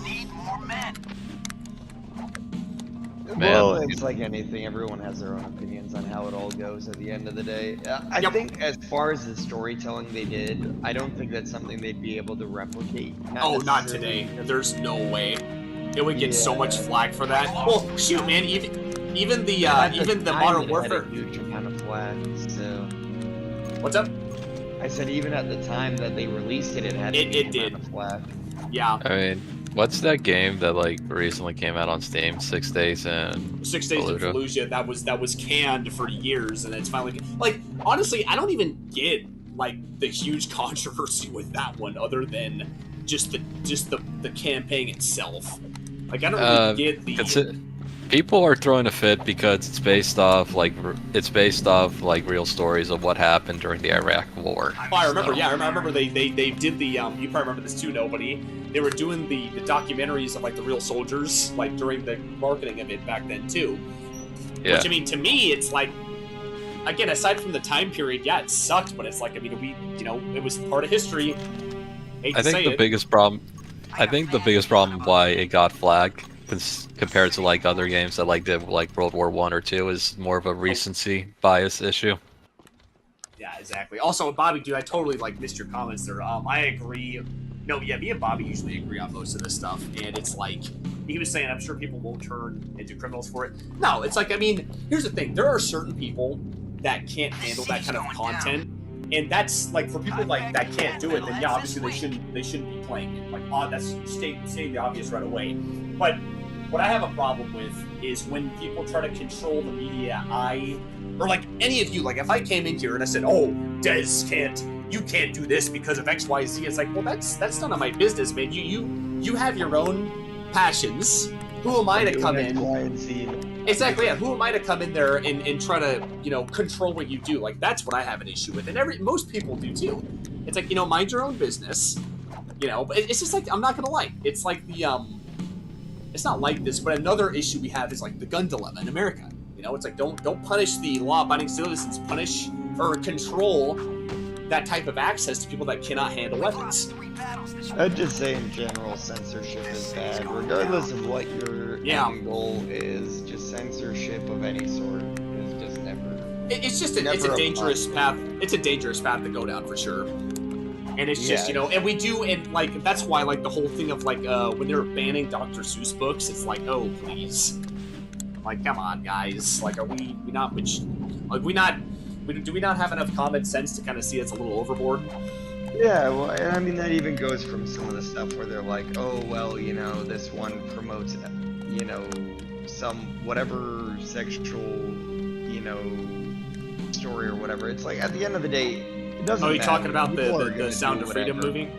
Well, it's like anything. Everyone has their own opinions on how it all goes at the end of the day. I think as far as the storytelling they did, I don't think that's something they'd be able to replicate. Not today. There's no way. It would get so much flack for that. Well, shoot, man. Even the Modern Warfare. It had a huge amount of flack. So. What's up? I said even at the time that they released it, it had a huge amount of flack. Yeah. I mean, what's that game that like recently came out on Steam? 6 Days in 6 Days in Fallujah. That was canned for years, and it's finally like honestly, I don't even get like the huge controversy with that one, other than just the campaign itself. Like I don't really get the. People are throwing a fit because it's based off like real stories of what happened during the Iraq War. Oh, I remember. Yeah, I remember they did the you probably remember this too. Nobody. They were doing the documentaries of like the real soldiers like during the marketing of it back then too. Yeah. Which I mean, to me, it's like again, aside from the time period, yeah, it sucked, but it's like I mean, it was part of history. I think the biggest problem why it got flagged compared to like other games that like did like World War I or II is more of a recency bias issue. Yeah, exactly. Also, Bobby, dude, I totally like missed your comments there. I agree. No, yeah, me and Bobby usually agree on most of this stuff, and it's like he was saying, I'm sure people won't turn into criminals for it. No, it's like I mean, here's the thing: there are certain people that can't handle that kind of content, and that's like for people like that can't do it. Then yeah, obviously they shouldn't be playing it. Like, that's stating the obvious right away. But what I have a problem with is when people try to control the media. Or like any of you, like if I came in here and I said, "Oh, you can't do this because of X, Y, Z," it's like, well, that's none of my business, man. You have your own passions. Who am I to come in? Exactly. Yeah. Who am I to come in there and try to control what you do? Like that's what I have an issue with, and most people do too. It's like mind your own business. But it's just like I'm not gonna lie. It's like the it's not like this, but another issue we have is like the gun dilemma in America. You know, it's like don't punish the law-abiding citizens, punish or control that type of access to people that cannot handle weapons. I'd just say in general, censorship is bad, regardless of what your end goal is. Just censorship of any sort is just never. It's a dangerous path. It's a dangerous path to go down for sure. And it's just, you know, and we do, and like that's why like the whole thing of like when they're banning Dr. Seuss books, it's like, oh please, like come on guys, like are we not do we not have enough common sense to kind of see it's a little overboard? Yeah, well, and I mean that even goes from some of the stuff where they're like, oh well, you know, this one promotes, you know, some whatever sexual, you know, story or whatever. It's like at the end of the day, it doesn't. Oh, you matter. talking about the Gonna Sound of Freedom whatever. movie?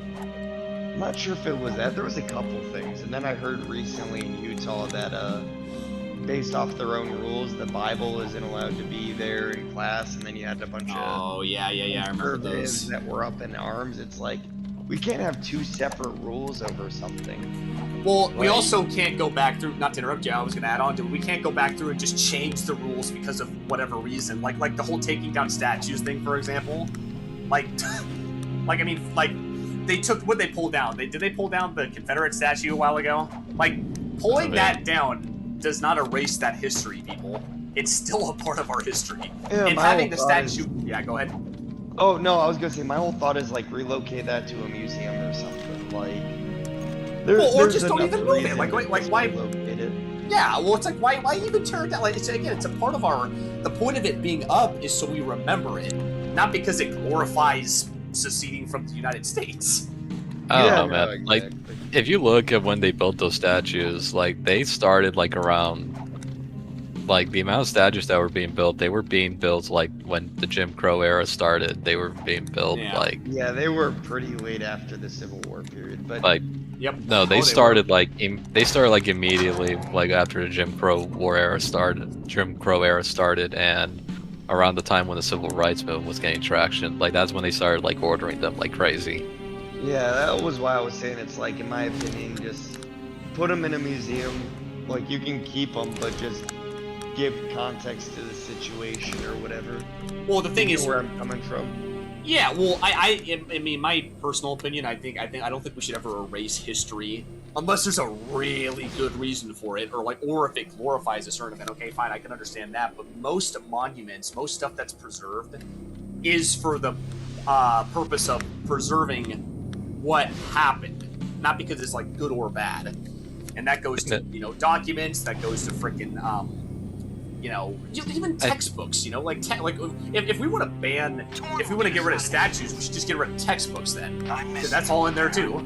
I'm not sure if it was that. There was a couple things, and then I heard recently in Utah that based off their own rules, the Bible isn't allowed to be there in class, and then you had a bunch of I remember those that were up in arms. It's like we can't have two separate rules over something. Well, we also can't go back through. Not to interrupt you, I was going to add on to it. We can't go back through and just change the rules because of whatever reason. Like the whole taking down statues thing, for example. Like I mean, like they took what they pulled down. Did they pull down the Confederate statue a while ago? Like pulling that down does not erase that history, people. It's still a part of our history. Yeah, and having the statue... Yeah, go ahead. Oh, no, I was going to say, my whole thought is, like, relocate that to a museum or something. Like... or just don't even move it. Like why... relocate it. Yeah, well, it's like, why even tear it down? Like, it's a part of our... The point of it being up is so we remember it. Not because it glorifies seceding from the United States. I don't know, man. Exactly. Like, if you look at when they built those statues, like, they started, like, around... Like, the amount of statues that were being built, they were being built, like, when the Jim Crow era started. They were being built, like... Yeah, they were pretty late after the Civil War period, but... Like, no, they started, like, immediately, like, after the Jim Crow era started, and around the time when the Civil Rights Movement was gaining traction, like, that's when they started, like, ordering them like crazy. Yeah, that was why I was saying it's like, in my opinion, just put them in a museum. Like, you can keep them, but just give context to the situation or whatever. Well, the thing is, where I'm coming from. Yeah, well, I mean, my personal opinion, I don't think we should ever erase history unless there's a really good reason for it, or if it glorifies a certain event. Okay, fine, I can understand that. But most monuments, most stuff that's preserved, is for the purpose of preserving what happened, not because it's like good or bad. And that goes to, you know, documents, that goes to freaking you know, even textbooks, you know, like if we want to get rid of statues, we should just get rid of textbooks then, because that's all in there too.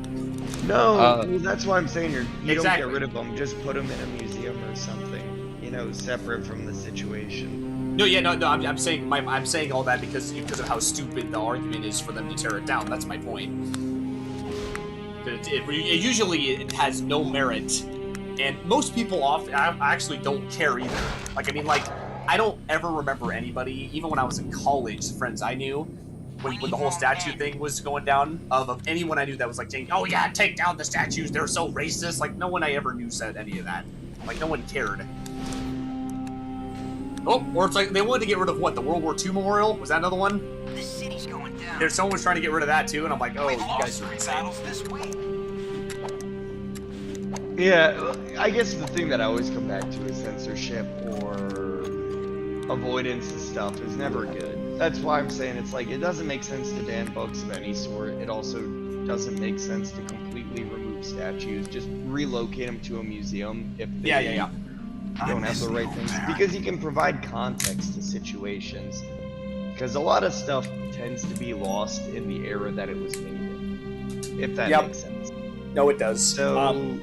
No, that's why I'm saying you don't get rid of them, just put them in a museum or something, you know, separate from the situation. No, I'm saying all that because of how stupid the argument is for them to tear it down. That's my point. It usually has no merit, and most people actually don't care either. Like, I mean, like, I don't ever remember anybody, even when I was in college, friends I knew, when the whole statue thing was going down, of anyone I knew that was like saying, oh yeah, take down the statues, they're so racist. Like, no one I ever knew said any of that. Like, no one cared. Oh, or it's like, they wanted to get rid of what, the World War II memorial? Was that another one? The city's going down. There's someone was trying to get rid of that too, and I'm like, oh, you guys are insane. Yeah, I guess the thing that I always come back to is censorship or avoidance and stuff is never good. That's why I'm saying it's like, it doesn't make sense to ban books of any sort. It also doesn't make sense to completely remove statues. Just relocate them to a museum if they don't have the right things. Because you can provide context to situations. Because a lot of stuff tends to be lost in the era that it was made in. If that makes sense. No, it does. So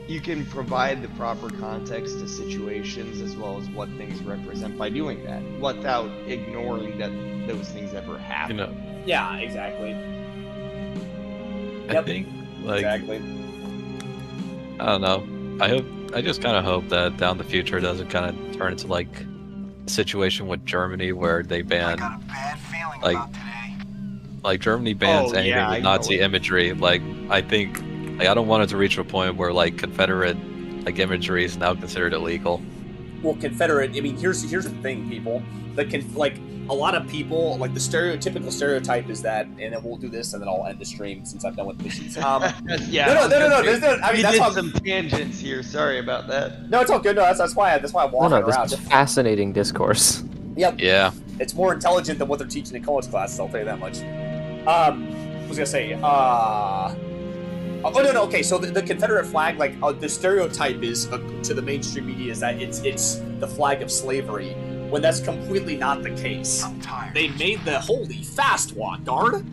you can provide the proper context to situations as well as what things represent by doing that, without ignoring that those things ever happen. You know, yeah, exactly. I think, like, exactly. I don't know. I just kind of hope that down the future it doesn't kind of turn into like a situation with Germany where they ban, like Germany bans anything with Nazi imagery. Like, I think, like, I don't want it to reach a point where like Confederate like imagery is now considered illegal. Well, Confederate. I mean, here's the thing, people. Like a lot of people, like the stereotypical stereotype is that, and then we'll do this, and then I'll end the stream since I'm done with missions. Yeah. No. I mean, that's did why some tangents here. Sorry about that. No, it's all good. No, that's why I'm walking around. This is fascinating discourse. Yep. Yeah. It's more intelligent than what they're teaching in college classes. I'll tell you that much. I was gonna say. Oh no. Okay, so the Confederate flag, like the stereotype is to the mainstream media is that it's the flag of slavery, when that's completely not the case. They made the holy fast walk, guard.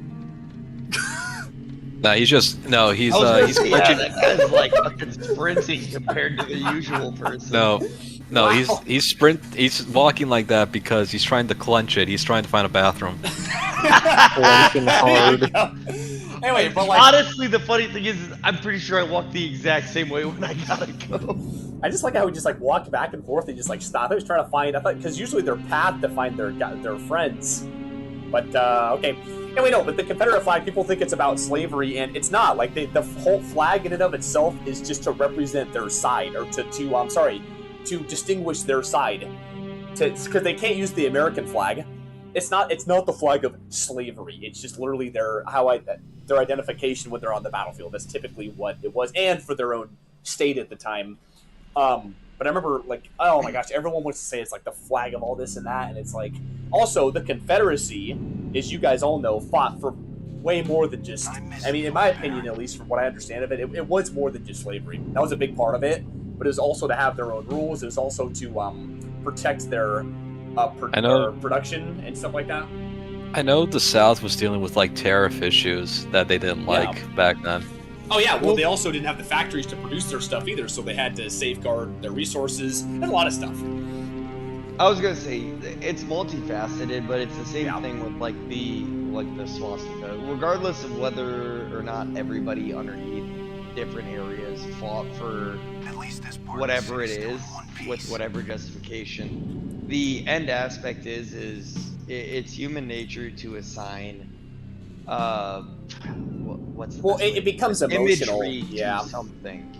No, he's he's glitching. that guy's like fucking sprinting compared to the usual person. No, Wow. he's walking like that because he's trying to clench it. He's trying to find a bathroom. Clenching hard. Anyway, but like honestly, the funny thing is I'm pretty sure I walked the exact same way when I gotta go. I just like how he just like walked back and forth and just like stopped. I was trying to find. I thought because usually their path to find their friends, but okay. Anyway, no. But the Confederate flag, people think it's about slavery, and it's not. Like the whole flag in and of itself is just to represent their side, or to distinguish their side, because they can't use the American flag. It's not the flag of slavery. It's just literally their identification when they're on the battlefield. That's typically what it was, and for their own state at the time. But I remember, like, oh my gosh, everyone wants to say it's like the flag of all this and that, and it's like, also the Confederacy, as you guys all know, fought for way more than just. I mean, in my opinion, at least from what I understand of it, it was more than just slavery. That was a big part of it, but it was also to have their own rules. It was also to protect their production and stuff like that. I know the South was dealing with like tariff issues that they didn't like back then. Oh yeah, well they also didn't have the factories to produce their stuff either, so they had to safeguard their resources and a lot of stuff. I was gonna say it's multifaceted, but it's the same thing with like the swastika. Regardless of whether or not everybody underneath different areas fought for whatever it is with whatever justification, the end aspect is it's human nature to assign it becomes emotional, imagery to something.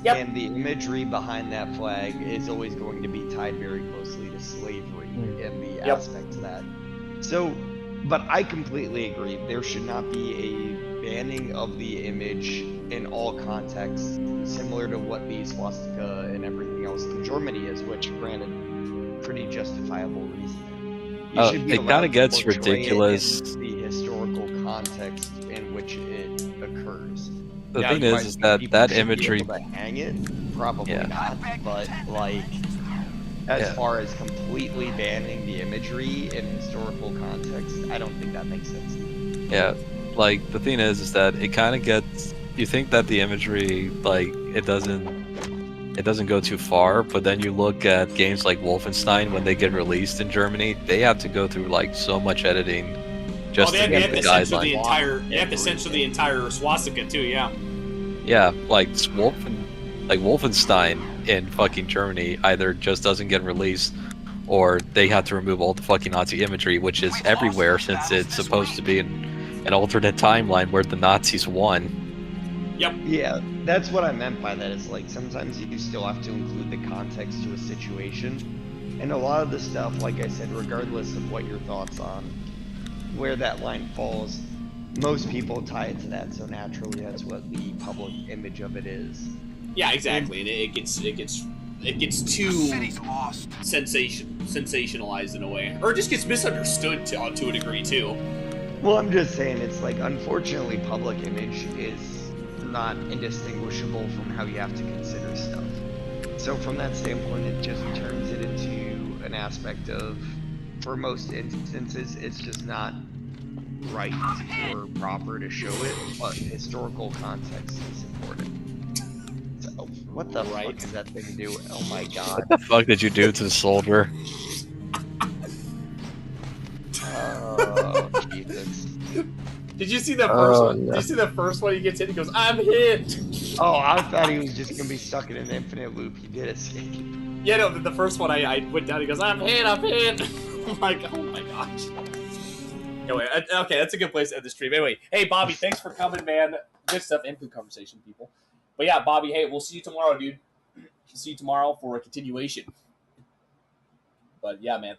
Yep. And the imagery behind that flag is always going to be tied very closely to slavery and the aspects of that. So, but I completely agree. There should not be a banning of the image in all contexts, similar to what the swastika and everything else in Germany is, which, granted, pretty justifiable reason. It kind of gets ridiculous. The historical context in which it occurs. The thing is that imagery. To hang it? Probably not. But like, as far as completely banning the imagery in historical context, I don't think that makes sense. Yeah, like the thing is that it kind of gets. You think that the imagery, like, it doesn't go too far, but then you look at games like Wolfenstein when they get released in Germany, they have to go through like so much editing just to get the guidelines. They have to censor the entire swastika too, yeah. Yeah, like Wolfenstein in fucking Germany either just doesn't get released, or they have to remove all the fucking Nazi imagery, which is everywhere since it's supposed to be an alternate timeline where the Nazis won. Yep. Yeah, that's what I meant by that. Is like sometimes you still have to include the context to a situation, and a lot of the stuff, like I said, regardless of what your thoughts on where that line falls, most people tie it to that. So naturally, that's what the public image of it is. Yeah, exactly, and it gets too sensationalized in a way, or it just gets misunderstood to a degree too. Well, I'm just saying, it's like, unfortunately, public image is not indistinguishable from how you have to consider stuff. So from that standpoint, it just turns it into an aspect of, for most instances, it's just not right or proper to show it, but historical context is important. So, what the fuck does that thing do? Oh my god. What the fuck did you do to the soldier? Oh, Jesus. Did you see the first one? Did you see the first one? He gets hit. He goes, "I'm hit." Oh, I thought he was just gonna be stuck in an infinite loop. He did escape. Yeah, no, the first one I went down. He goes, "I'm hit. I'm hit." I'm like, oh my gosh. Anyway, okay, that's a good place to end the stream. Anyway, hey Bobby, thanks for coming, man. Good stuff and good conversation, people. But yeah, Bobby, hey, we'll see you tomorrow, dude. see you tomorrow for a continuation. But yeah, man.